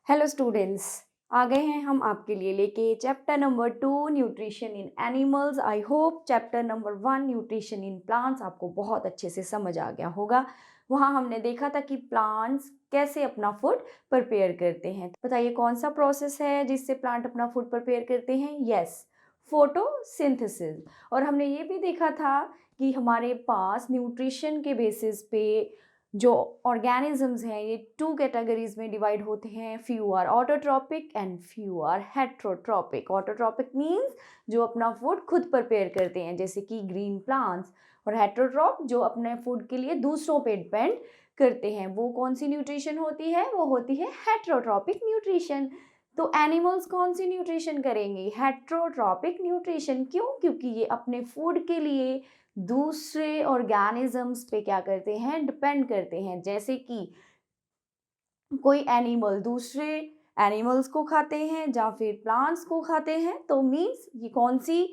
Hello students, आ गए हैं हम आपके लिए लेके chapter number 2 nutrition in animals. I hope chapter number 1 nutrition in plants आपको बहुत अच्छे से समझ आ गया होगा। वहाँ हमने देखा था कि प्लांट्स कैसे अपना फूड प्रिपेयर करते हैं। बताइए कौन सा प्रोसेस है जिससे प्लांट अपना फूड प्रिपेयर करते हैं? Yes, photosynthesis. और हमने ये भी देखा था कि हमारे पास न्यूट्रिशन के बेसिस पे जो ऑर्गेनिजम्स हैं ये 2 कैटेगरीज में डिवाइड होते हैं। Few are autotrophic and few are heterotrophic. Autotrophic means जो अपना फूड खुद प्रिपेयर करते हैं, जैसे कि ग्रीन प्लांट्स। और हेट्रोट्रॉप जो अपने फूड के लिए दूसरों पे डिपेंड करते हैं। वो कौन सी न्यूट्रिशन होती है? वो होती है हेट्रोट्रॉपिक न्यूट्रिशन। तो एनिमल्स कौन सी न्यूट्रिशन करेंगे? Heterotrophic nutrition. क्यों? क्योंकि ये अपने फूड के लिए दूसरे ऑर्गेनिजम्स पे क्या करते हैं? डिपेंड करते हैं। जैसे कि कोई एनिमल दूसरे एनिमल्स को खाते हैं या फिर प्लांट्स को खाते हैं, तो मीन्स ये कौन सी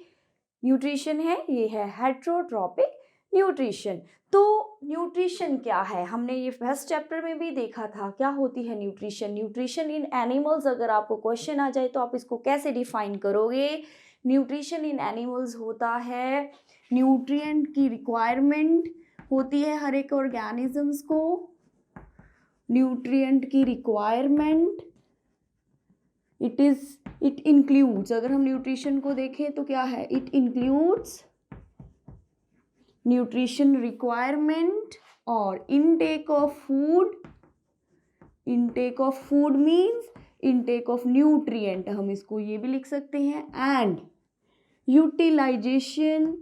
न्यूट्रिशन है? ये है हेट्रोट्रॉपिक न्यूट्रिशन। तो न्यूट्रिशन क्या है? हमने ये फर्स्ट चैप्टर में भी देखा था। क्या होती है न्यूट्रिशन? न्यूट्रिशन इन एनिमल्स अगर आपको क्वेश्चन आ जाए तो आप इसको कैसे डिफाइन करोगे? न्यूट्रिशन इन एनिमल्स होता है न्यूट्रिएंट की रिक्वायरमेंट होती है हर एक ऑर्गेनिजम्स को। न्यूट्रिएंट की रिक्वायरमेंट इट इंक्लूड्स, अगर हम न्यूट्रिशन को देखें तो क्या है? इट इंक्लूड्स न्यूट्रिशन रिक्वायरमेंट और intake of food. Intake of food means intake of nutrient, हम इसको ये भी लिख सकते हैं। And utilisation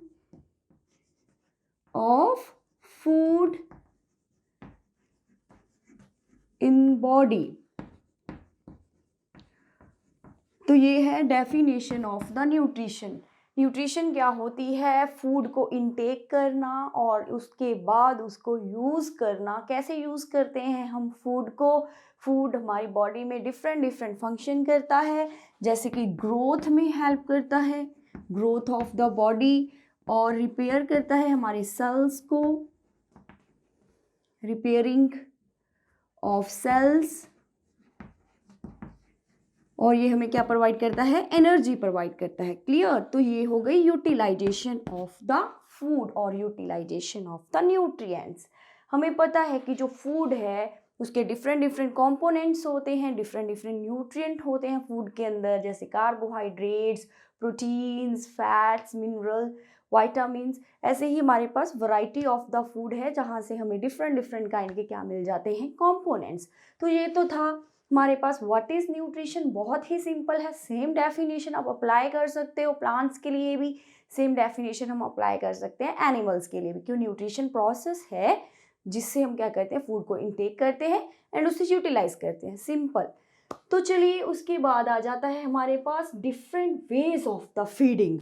of food in body. तो ये है definition of the nutrition. Nutrition क्या होती है? फूड को इनटेक करना और उसके बाद उसको यूज़ करना। कैसे यूज़ करते हैं हम फूड को? फूड हमारी बॉडी में डिफरेंट डिफरेंट फंक्शन करता है, जैसे कि ग्रोथ में हेल्प करता है, ग्रोथ ऑफ द बॉडी, और रिपेयर करता है हमारे सेल्स को, रिपेयरिंग ऑफ सेल्स। और ये हमें क्या प्रोवाइड करता है? एनर्जी प्रोवाइड करता है। क्लियर? तो ये हो गई यूटिलाइजेशन ऑफ द फूड और यूटिलाइजेशन ऑफ द न्यूट्रिएंट्स। हमें पता है कि जो फूड है उसके डिफरेंट डिफरेंट कंपोनेंट्स होते हैं, डिफरेंट डिफरेंट न्यूट्रिएंट होते हैं फूड के अंदर, जैसे carbohydrates, proteins, fats, mineral, vitamins. ऐसे ही हमारे पास वैरायटी ऑफ द फूड है जहाँ से हमें डिफरेंट डिफरेंट काइंड के क्या मिल जाते हैं? कंपोनेंट्स। तो ये तो था हमारे पास व्हाट इज न्यूट्रिशन। बहुत ही सिंपल है, सेम डेफिनेशन आप अप्लाई कर सकते हो प्लांट्स के लिए भी, सेम डेफिनेशन हम अप्लाई कर सकते हैं एनिमल्स के लिए भी। क्यों? न्यूट्रिशन प्रोसेस है जिससे हम क्या करते हैं? फूड को इनटेक करते हैं एंड उसे यूटिलाइज करते हैं। सिंपल। तो चलिए उसके बाद आ जाता है हमारे पास different ways of the feeding.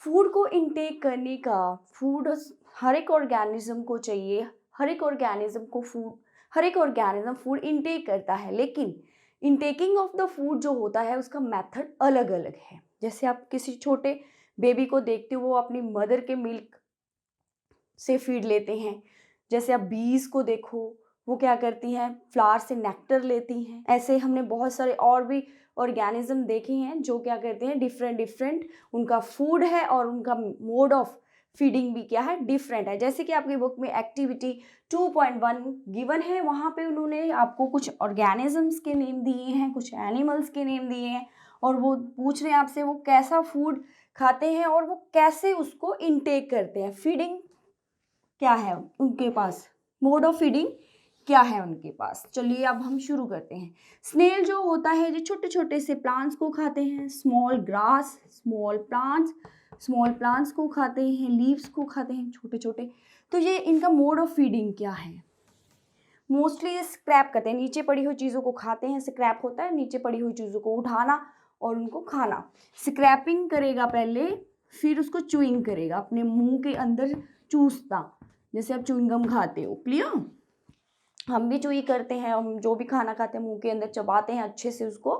Food को इनटेक करने का, फूड हर एक ऑर्गेनिज्म को चाहिए, हर एक ऑर्गेनिज्म को फूड, हर एक ऑर्गेनिज्म फूड इनटेक करता है, लेकिन इनटेकिंग ऑफ द फूड जो होता है उसका मेथड अलग अलग है। जैसे आप किसी छोटे बेबी को देखते हो, वो अपनी मदर के मिल्क से फीड लेते हैं। जैसे आप बीज को देखो, वो क्या करती हैं? फ्लावर से नेक्टर लेती हैं। ऐसे हमने बहुत सारे और भी ऑर्गेनिज्म देखे हैं जो क्या करते हैं? डिफरेंट डिफरेंट उनका फूड है और उनका मोड ऑफ फीडिंग भी क्या है? डिफरेंट है। जैसे कि आपकी बुक में एक्टिविटी 2.1 गिवन है, वहाँ पे उन्होंने आपको कुछ ऑर्गेनिजम्स के नेम दिए हैं, कुछ एनिमल्स के नेम दिए हैं, और वो पूछ रहे हैं आपसे वो कैसा फूड खाते हैं और वो कैसे उसको इनटेक करते हैं। फीडिंग क्या है उनके पास, मोड ऑफ फीडिंग क्या है उनके पास। चलिए अब हम शुरू करते हैं। स्नेल जो होता है जो छोटे छोटे से प्लांट्स को खाते हैं, स्मॉल ग्रास, स्मॉल प्लांट्स को खाते हैं, लीव्स को खाते हैं छोटे छोटे। तो ये इनका मोड ऑफ फीडिंग क्या है? मोस्टली ये स्क्रैप करते हैं, नीचे पड़ी हुई चीज़ों को खाते हैं। स्क्रैप होता है नीचे पड़ी हुई चीज़ों को उठाना और उनको खाना। स्क्रैपिंग करेगा पहले, फिर उसको च्यूइंग करेगा, अपने मुंह के अंदर चूसता, जैसे आप च्युइंगम खाते हो। क्लियर? हम भी चूई करते हैं, हम जो भी खाना खाते हैं मुंह के अंदर चबाते हैं अच्छे से उसको।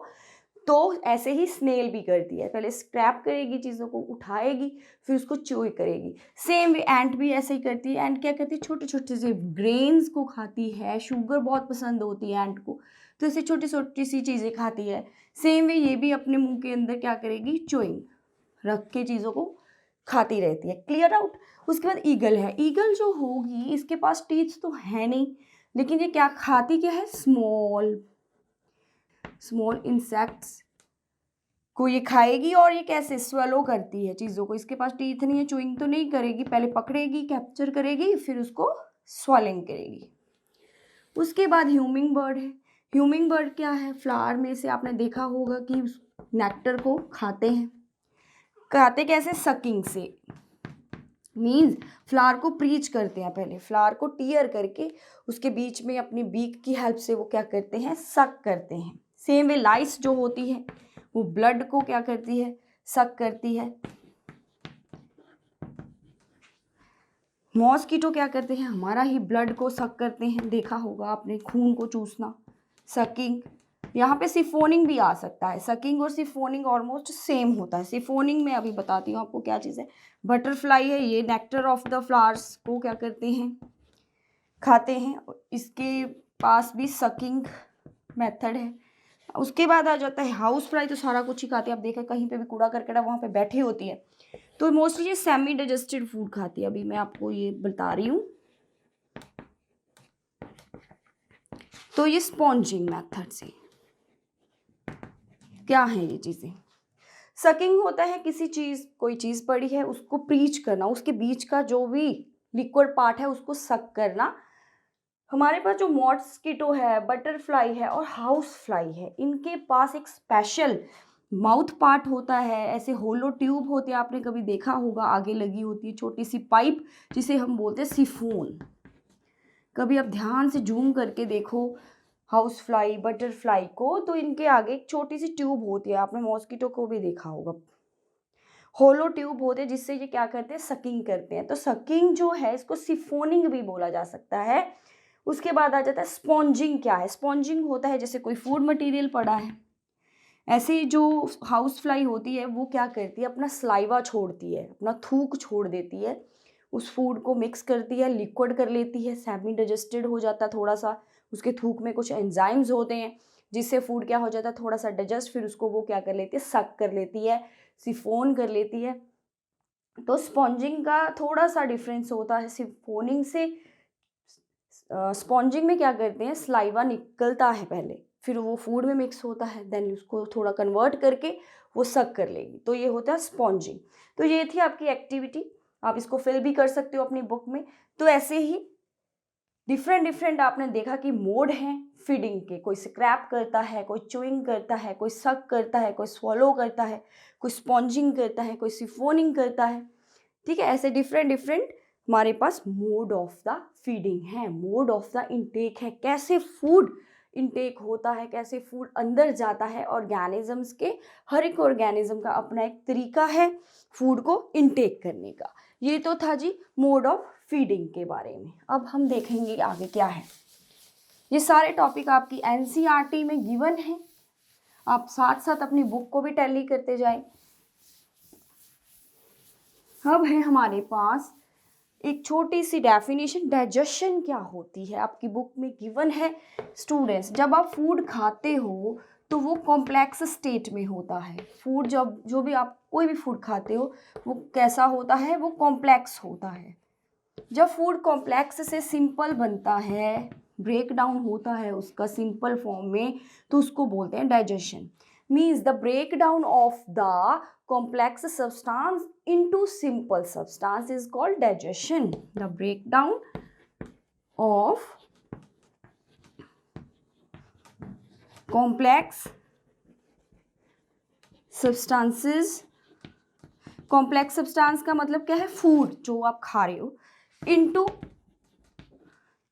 तो ऐसे ही स्नेल भी करती है, पहले स्क्रैप करेगी, चीज़ों को उठाएगी, फिर उसको च्यूई करेगी। सेम वे एंट भी ऐसे ही करती है। एंट क्या करती है? छोटे छोटे से ग्रेन्स को खाती है। शुगर बहुत पसंद होती है एंट को, तो ऐसे छोटी छोटी सी चीज़ें खाती है। सेम वे ये भी अपने मुंह के अंदर क्या करेगी, च्यूइंग रख के चीज़ों को खाती रहती है। Clear out. उसके बाद ईगल है। ईगल जो होगी इसके पास टीथ तो है नहीं, लेकिन ये क्या खाती क्या है, स्मॉल स्मॉल इंसेक्ट्स को ये खाएगी। और ये कैसे स्वेलो करती है चीज़ों को, इसके पास टीथ नहीं है, चुइंग तो नहीं करेगी, पहले पकड़ेगी, कैप्चर करेगी, फिर उसको स्वॉलिंग करेगी। उसके बाद ह्यूमिंग बर्ड है। ह्यूमिंग बर्ड क्या है, फ्लावर में से आपने देखा होगा कि नेक्टर को खाते हैं। खाते कैसे, सकिंग से। मीन्स फ्लावर को प्रीच करते हैं, पहले फ्लावर को टीयर करके उसके बीच में अपनी बीक की हेल्प से वो क्या करते हैं, सक करते हैं। सेम वे लाइस जो होती है वो ब्लड को क्या करती है, सक करती है। मॉस्किटो क्या करते हैं, हमारा ही ब्लड को सक करते हैं, देखा होगा आपने, खून को चूसना, सकिंग। यहाँ पे सिफोनिंग भी आ सकता है। सकिंग और सिफोनिंग ऑलमोस्ट सेम होता है। सिफोनिंग में अभी बताती हूँ आपको क्या चीज़ है। बटरफ्लाई है, ये नेक्टर ऑफ द फ्लावर्स को क्या करते हैं, खाते हैं। इसके पास भी सकिंग मेथड है। उसके बाद आ जाता है हाउस फ्लाई, तो सारा कुछ ही खाती है। आप देखा कहीं पे भी कूड़ा करकट वहाँ पे बैठी होती है, तो मोस्टली ये सेमी डाइजेस्टेड फूड खाती है। अभी मैं आपको ये बता रही हूँ। तो ये स्पॉन्जिंग मेथड से क्या है ये चीज़ें। सकिंग होता है किसी चीज़, कोई चीज़ पड़ी है उसको प्रीच करना, उसके बीच का जो भी लिक्विड पार्ट है उसको सक करना। हमारे पास जो मॉस्किटो है, बटरफ्लाई है और हाउस फ्लाई है, इनके पास एक स्पेशल माउथ पार्ट होता है। ऐसे होलो ट्यूब होते हैं, आपने कभी देखा होगा, आगे लगी होती है छोटी सी पाइप जिसे हम बोलते हैं सिफोन। कभी आप ध्यान से जूम करके देखो हाउस फ्लाई, बटरफ्लाई को, तो इनके आगे एक छोटी सी ट्यूब होती है। आपने मॉस्किटो को भी देखा होगा, होलो ट्यूब होते हैं जिससे ये क्या करते हैं, सकिंग करते हैं। तो सकिंग जो है इसको सिफोनिंग भी बोला जा सकता है। उसके बाद आ जाता है स्पॉन्जिंग। क्या है, स्पॉन्जिंग होता है जैसे कोई फूड मटेरियल पड़ा है, ऐसे ही जो हाउस फ्लाई होती है वो क्या करती है, अपना स्लाइवा छोड़ती है, अपना थूक छोड़ देती है, उस फूड को मिक्स करती है, लिक्विड कर लेती है, सेमी डाइजेस्टेड हो जाता है थोड़ा सा। उसके थूक में कुछ एंजाइम्स होते हैं जिससे फूड क्या हो जाता है, थोड़ा सा डाइजेस्ट, फिर उसको वो क्या कर लेती है, सक कर लेती है, सिफोन कर लेती है। तो स्पॉन्जिंग का थोड़ा सा डिफरेंस होता है सिफोनिंग से। स्पॉन्जिंग में क्या करते हैं, स्लाइवा निकलता है पहले, फिर वो फूड में मिक्स होता है, देन उसको थोड़ा कन्वर्ट करके वो सक कर लेगी, तो ये होता है स्पॉन्जिंग। तो ये थी आपकी एक्टिविटी, आप इसको फिल भी कर सकते हो अपनी बुक में। तो ऐसे ही डिफरेंट आपने देखा कि मोड हैं फीडिंग के, कोई स्क्रैप करता है, कोई च्यूइंग करता है, कोई सक करता है, कोई स्वॉलो करता है, कोई स्पॉन्जिंग करता है, कोई सिफोनिंग करता है। ठीक है, ऐसे डिफरेंट हमारे पास मोड ऑफ द फीडिंग है, मोड ऑफ द इनटेक है, कैसे फूड इनटेक होता है, कैसे फूड अंदर जाता है। ऑर्गेनिजम्स के, हर एक ऑर्गेनिज्म का अपना एक तरीका है फूड को इनटेक करने का। ये तो था जी मोड ऑफ फीडिंग के बारे में। अब हम देखेंगे आगे क्या है। ये सारे टॉपिक आपकी एनसीईआरटी में गिवन है, आप साथ साथ अपनी बुक को भी टैली करते जाएं। अब है हमारे पास एक छोटी सी डेफिनेशन, डाइजेशन क्या होती है, आपकी बुक में गिवन है। स्टूडेंट्स, जब आप फूड खाते हो तो वो कॉम्प्लेक्स स्टेट में होता है। फूड जब जो भी आप कोई भी फूड खाते हो वो कैसा होता है, वो कॉम्प्लेक्स होता है। जब फूड कॉम्प्लेक्स से सिंपल बनता है, ब्रेक डाउन होता है उसका सिंपल फॉर्म में, तो उसको बोलते हैं digestion. Means the break down of the complex substance into simple substance is called digestion. The breakdown of complex substances, complex substance का मतलब क्या है, फूड जो आप खा रहे हो, into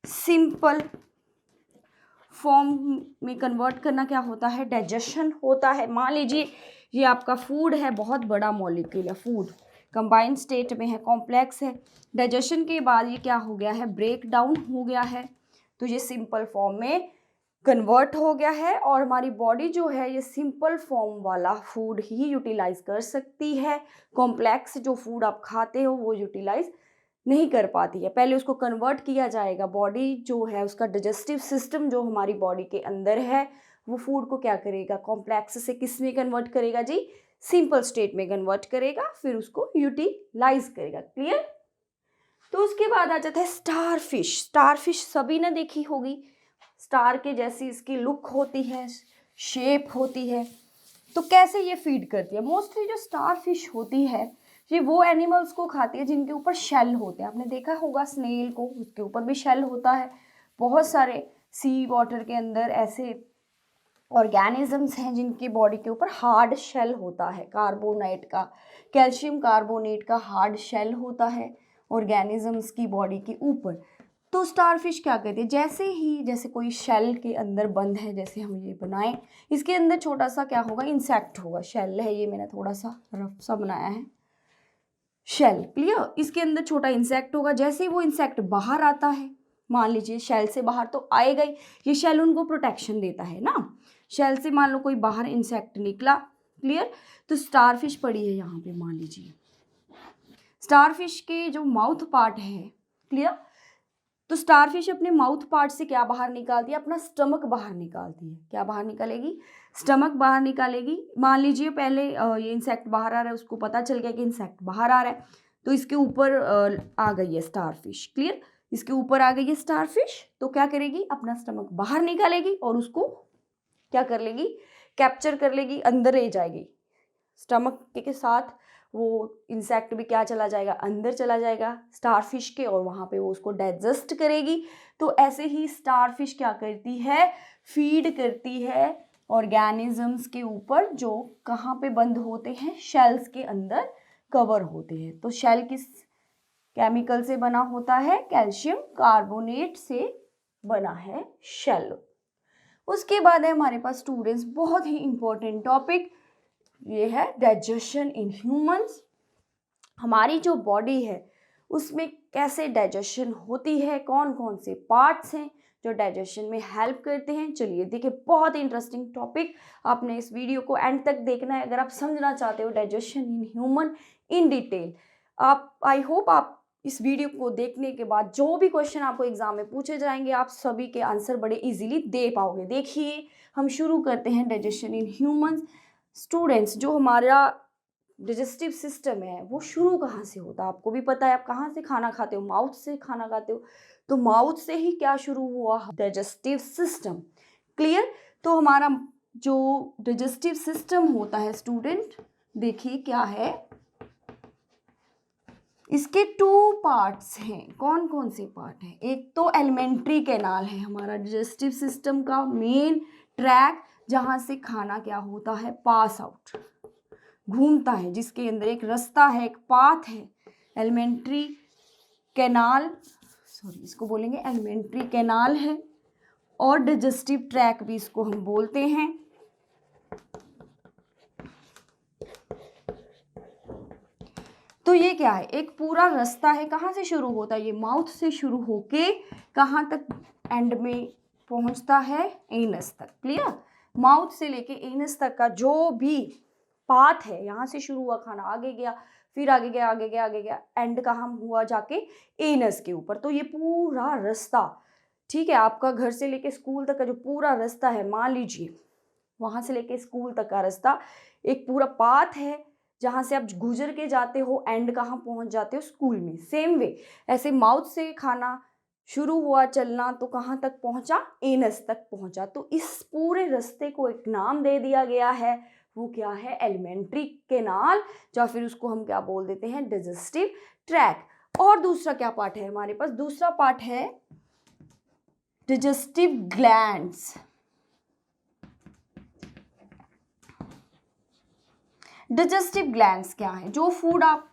simple फॉर्म में कन्वर्ट करना क्या होता है, डाइजेशन होता है। मान लीजिए ये आपका फूड है, बहुत बड़ा मॉलिक्यूल है, फूड कंबाइंड स्टेट में है, कॉम्प्लेक्स है, डाइजेशन के बाद ये क्या हो गया है, ब्रेक डाउन हो गया है, तो ये सिंपल फॉर्म में कन्वर्ट हो गया है। और हमारी बॉडी जो है ये सिंपल फॉर्म वाला फूड ही यूटिलाइज कर सकती है, कॉम्प्लेक्स जो फूड आप खाते हो वो यूटिलाइज नहीं कर पाती है। पहले उसको कन्वर्ट किया जाएगा, बॉडी जो है उसका डाइजेस्टिव सिस्टम जो हमारी बॉडी के अंदर है वो फूड को क्या करेगा, कॉम्प्लेक्स से किस में कन्वर्ट करेगा जी, सिंपल स्टेट में कन्वर्ट करेगा, फिर उसको यूटिलाइज करेगा। क्लियर। तो उसके बाद आ जाता है स्टार फिश। स्टार फिश सभी ने देखी होगी, स्टार के जैसी इसकी लुक होती है, शेप होती है। तो कैसे ये फीड करती है? मोस्टली जो स्टार फिश होती है ये वो एनिमल्स को खाती है जिनके ऊपर शेल होते हैं। आपने देखा होगा स्नेल को, उसके ऊपर भी शेल होता है। बहुत सारे सी वाटर के अंदर ऐसे ऑर्गेनिजम्स हैं जिनकी बॉडी के ऊपर हार्ड शेल होता है, कार्बोनेट का, कैल्शियम कार्बोनेट का हार्ड शेल होता है ऑर्गेनिजम्स की बॉडी के ऊपर। तो स्टारफिश क्या करती है, जैसे कोई शेल के अंदर बंद है, जैसे हम ये बनाएं, इसके अंदर छोटा सा क्या होगा, इंसेक्ट होगा। शेल है ये, मैंने थोड़ा सा रफ सा बनाया है शेल। क्लियर। इसके अंदर छोटा इंसेक्ट होगा। जैसे ही वो इंसेक्ट बाहर आता है, मान लीजिए शेल से बाहर तो आएगा ही, ये शेल उनको प्रोटेक्शन देता है ना। शेल से मान लो कोई बाहर इंसेक्ट निकला। क्लियर। तो स्टारफिश पड़ी है यहाँ पे, मान लीजिए स्टारफिश के जो माउथ पार्ट है। क्लियर। तो स्टारफिश अपने माउथ पार्ट से क्या बाहर निकालती है, अपना स्टमक बाहर निकालती है। क्या बाहर निकालेगी, स्टमक बाहर निकालेगी। मान लीजिए पहले ये इंसेक्ट बाहर आ रहा है, उसको पता चल गया कि इंसेक्ट बाहर आ रहा है, तो इसके ऊपर आ गई है स्टारफिश। क्लियर। इसके ऊपर आ गई है स्टारफिश, तो क्या करेगी, अपना स्टमक बाहर निकालेगी और उसको क्या कर लेगी, कैप्चर कर लेगी, अंदर ले जाएगी। स्टमक के साथ वो इंसेक्ट भी क्या चला जाएगा, अंदर चला जाएगा स्टारफिश के, और वहाँ पे वो उसको डाइजेस्ट करेगी। तो ऐसे ही स्टारफिश क्या करती है, फीड करती है ऑर्गेनिजम्स के ऊपर जो कहाँ पे बंद होते हैं, शेल्स के अंदर कवर होते हैं। तो शेल किस केमिकल से बना होता है, कैल्शियम कार्बोनेट से बना है शेल। उसके बाद है हमारे पास स्टूडेंट्स बहुत ही इंपॉर्टेंट टॉपिक, ये है डाइजेशन इन ह्यूमंस। हमारी जो बॉडी है उसमें कैसे डाइजेशन होती है, कौन कौन से पार्ट्स हैं जो डाइजेशन में हेल्प करते हैं। चलिए देखिए, बहुत इंटरेस्टिंग टॉपिक, आपने इस वीडियो को एंड तक देखना है अगर आप समझना चाहते हो digestion in human in detail. आप, आई होप आप इस वीडियो को देखने के बाद जो भी क्वेश्चन आपको एग्जाम में पूछे जाएंगे आप सभी के आंसर बड़े इजीली दे पाओगे। देखिए हम शुरू करते हैं डाइजेशन इन ह्यूमंस। स्टूडेंट्स, जो हमारा डाइजेस्टिव सिस्टम है वो शुरू कहाँ से होता है, आपको भी पता है। आप कहाँ से खाना खाते हो, माउथ से खाना खाते हो, तो माउथ से ही क्या शुरू हुआ, डाइजेस्टिव सिस्टम। क्लियर। तो हमारा जो डाइजेस्टिव सिस्टम होता है स्टूडेंट, देखिए क्या है, इसके 2 पार्ट्स हैं। कौन कौन से पार्ट हैं, एक तो एलिमेंट्री कैनाल है हमारा डाइजेस्टिव सिस्टम का मेन ट्रैक, जहाँ से खाना क्या होता है, पास आउट घूमता है, जिसके अंदर एक रास्ता है, एक पाथ है, एलिमेंट्री कैनाल, सॉरी इसको बोलेंगे एलिमेंट्री कैनाल है, और डाइजेस्टिव ट्रैक भी इसको हम बोलते हैं। तो ये क्या है, एक पूरा रास्ता है, कहाँ से शुरू होता है, ये माउथ से शुरू होके कहाँ तक एंड में पहुंचता है, एनस तक। क्लियर। माउथ से लेके एनस तक का जो भी पाथ है, यहाँ से शुरू हुआ खाना, आगे गया, फिर आगे गया, आगे गया, आगे गया, एंड कहाँ हुआ, जाके एनस के ऊपर। तो ये पूरा रास्ता, ठीक है, आपका घर से लेके स्कूल तक का जो पूरा रास्ता है, मान लीजिए वहाँ से लेके स्कूल तक का रास्ता एक पूरा पाथ है, जहाँ से आप गुजर के जाते हो, एंड कहाँ पहुँच जाते हो, स्कूल में। सेम वे ऐसे माउथ से खाना शुरू हुआ चलना तो कहाँ तक पहुँचा, एनस तक पहुँचा। तो इस पूरे रास्ते को एक नाम दे दिया गया है, वो क्या है, एलिमेंट्री कैनाल, या फिर उसको हम क्या बोल देते हैं, डाइजेस्टिव ट्रैक। और दूसरा क्या पार्ट है हमारे पास, दूसरा पार्ट है डाइजेस्टिव ग्लैंड्स। डाइजेस्टिव ग्लैंड्स क्या है, जो फूड आप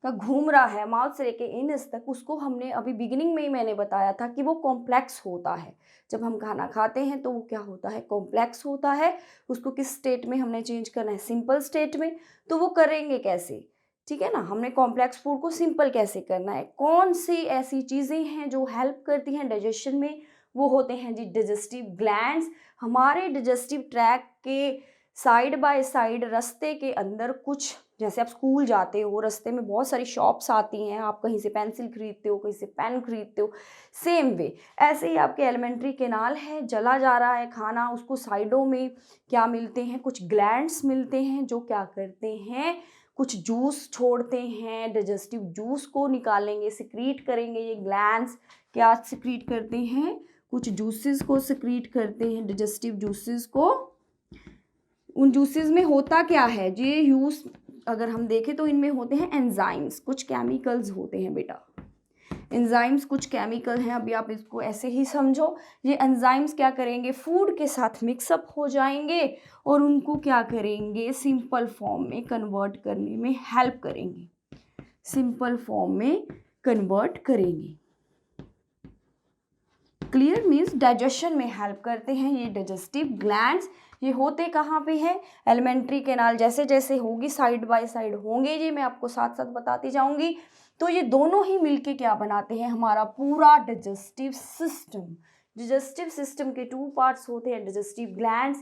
का घूम रहा है माउथ से लेके एनस तक, उसको हमने अभी बिगिनिंग में ही मैंने बताया था कि वो कॉम्प्लेक्स होता है। जब हम खाना खाते हैं तो वो क्या होता है, कॉम्प्लेक्स होता है। उसको किस स्टेट में हमने चेंज करना है, सिंपल स्टेट में। तो वो करेंगे कैसे, ठीक है ना, हमने कॉम्प्लेक्स फूड को सिंपल कैसे करना है, कौन सी ऐसी चीज़ें हैं जो हेल्प करती हैं डाइजेशन में, वो होते हैं जी डाइजेस्टिव ग्लैंड्स। हमारे डाइजेस्टिव ट्रैक के साइड बाय साइड रास्ते के अंदर कुछ जैसे आप स्कूल जाते हो, रास्ते में बहुत सारी शॉप्स आती हैं, आप कहीं से पेंसिल खरीदते हो, कहीं से पेन खरीदते हो, सेम वे ऐसे ही आपके एलिमेंट्री कैनाल है, जला जा रहा है खाना, उसको साइडों में क्या मिलते हैं, कुछ ग्लैंड्स मिलते हैं जो क्या करते हैं, कुछ जूस छोड़ते हैं, डाइजेस्टिव जूस को निकालेंगे, सिक्रीट करेंगे। ये ग्लैंड्स क्या सिक्रीट करते हैं, कुछ जूसेस को सिक्रीट करते हैं, डाइजेस्टिव जूसेस को। उन जूसेस में होता क्या है, ये यूज अगर हम देखें तो इनमें होते हैं एंजाइम्स, कुछ केमिकल्स होते हैं बेटा। एंजाइम्स कुछ केमिकल हैं, अभी आप इसको ऐसे ही समझो। ये एंजाइम्स क्या करेंगे, फूड के साथ मिक्सअप हो जाएंगे और उनको क्या करेंगे, सिंपल फॉर्म में कन्वर्ट करने में हेल्प करेंगे, सिंपल फॉर्म में कन्वर्ट करेंगे। क्लियर मीन्स डाइजेशन में हेल्प करते हैं ये डाइजेस्टिव ग्लैंड्स। ये होते कहाँ पे हैं, एलिमेंट्री कैनाल। जैसे जैसे होगी साइड बाय साइड होंगे ये, मैं आपको साथ साथ बताती जाऊंगी। तो ये दोनों ही मिलके क्या बनाते हैं, हमारा पूरा डाइजेस्टिव सिस्टम। डाइजेस्टिव सिस्टम के 2 पार्ट्स होते हैं, digestive glands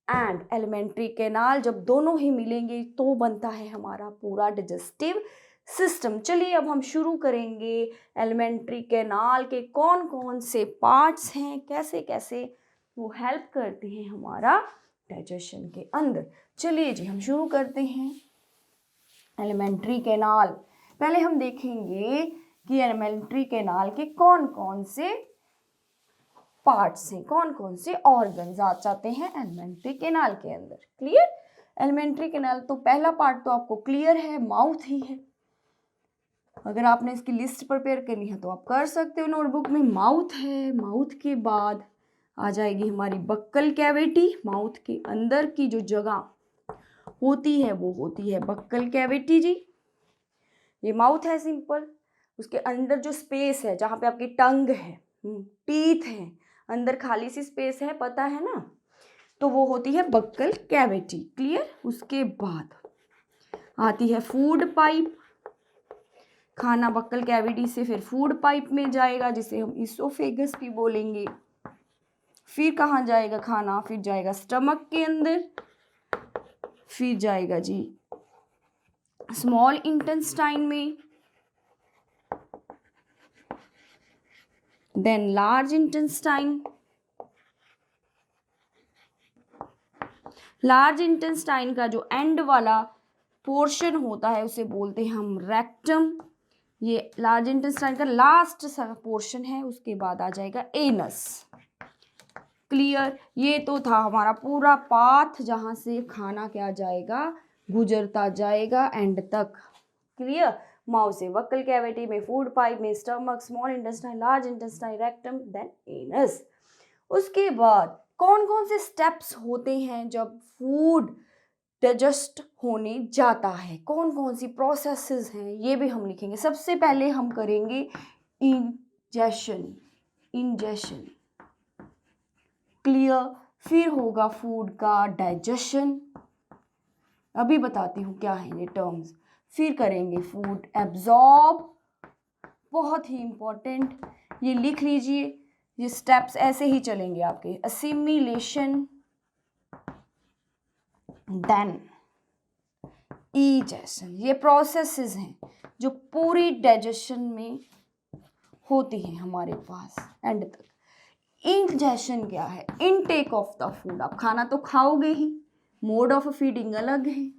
and alimentary canal. जब दोनों ही मिलेंगे तो बनता है हमारा पूरा डाइजेस्टिव सिस्टम। चलिए अब हम शुरू करेंगे, एलिमेंट्री कैनाल के कौन कौन से पार्ट्स हैं, कैसे कैसे वो हेल्प करते हैं हमारा डाइजेशन के अंदर। चलिए जी हम शुरू करते हैं एलिमेंट्री कैनाल। पहले हम देखेंगे कि एलिमेंट्री कैनाल के कौन कौन से पार्ट्स हैं, कौन कौन से ऑर्गन्स आ जाते हैं एलिमेंट्री कैनाल के अंदर। क्लियर, एलिमेंट्री कैनाल तो पहला पार्ट तो आपको क्लियर है, माउथ ही है। अगर आपने इसकी लिस्ट प्रिपेयर करनी है तो आप कर सकते हो नोटबुक में। माउथ है, माउथ के बाद आ जाएगी हमारी बक्कल कैविटी। माउथ के अंदर की जो जगह होती है वो होती है बक्कल कैविटी जी। ये माउथ है सिंपल, उसके अंदर जो स्पेस है जहाँ पे आपकी टंग है, टीथ है, अंदर खाली सी स्पेस है, पता है ना, तो वो होती है बक्कल कैविटी। क्लियर, उसके बाद आती है फूड पाइप। खाना बक्कल कैविटी से फिर फूड पाइप में जाएगा जिसे हम इसोफेगस भी बोलेंगे। फिर कहाँ जाएगा खाना, फिर जाएगा स्टमक के अंदर, फिर जाएगा जी स्मॉल इंटेस्टाइन में, then large intestine. Large intestine का जो एंड वाला पोर्शन होता है उसे बोलते हैं हम रेक्टम। ये लार्ज इंटेस्टाइन का लास्ट पोर्शन है, उसके बाद आ जाएगा एनस। क्लियर, ये तो था हमारा पूरा पाथ जहाँ से खाना क्या जाएगा, गुजरता जाएगा एंड तक। क्लियर, माउथ से बक्कल कैविटी में, फूड पाइप में, stomach, small intestine, large intestine, rectum, then anus. उसके बाद कौन कौन से स्टेप्स होते हैं जब फूड डाइजेस्ट होने जाता है, कौन कौन सी प्रोसेसेस हैं ये भी हम लिखेंगे। सबसे पहले हम करेंगे इंजेशन, इंजेशन। क्लियर, फिर होगा फूड का डाइजेशन, अभी बताती हूँ क्या है ये टर्म्स। फिर करेंगे फूड एब्जॉर्ब, बहुत ही इंपॉर्टेंट, ये लिख लीजिए। ये स्टेप्स ऐसे ही चलेंगे आपके, असिमिलेशन, देन इजेशन। ये प्रोसेसेस हैं जो पूरी डाइजेशन में होती हैं हमारे पास एंड तक। इंजेशन क्या है, इनटेक ऑफ द फूड। आप खाना तो खाओगे ही, मोड ऑफ फीडिंग अलग है।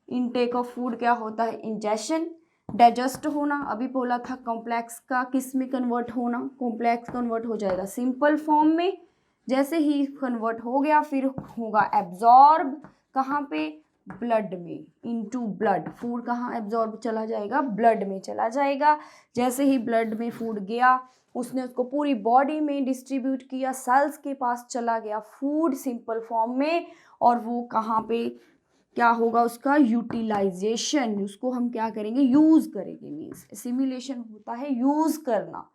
इनटेक ऑफ फूड क्या होता है, इंजेशन, डाइजेस्ट होना। अभी बोला था कॉम्प्लेक्स का किस में कन्वर्ट होना, कॉम्प्लेक्स कन्वर्ट हो जाएगा सिंपल फॉर्म में। जैसे ही कन्वर्ट हो गया फिर होगा एब्जॉर्ब, कहाँ पे, ब्लड में, इनटू ब्लड। फूड कहाँ एब्जॉर्ब चला जाएगा, ब्लड में चला जाएगा। जैसे ही ब्लड में फूड गया उसने उसको पूरी बॉडी में डिस्ट्रीब्यूट किया, सेल्स के पास चला गया फूड सिंपल फॉर्म में, और वो कहाँ पे क्या होगा, उसका यूटिलाइजेशन। उसको हम क्या करेंगे, यूज करेंगे। मीन्स सिमुलेशन होता है यूज करना।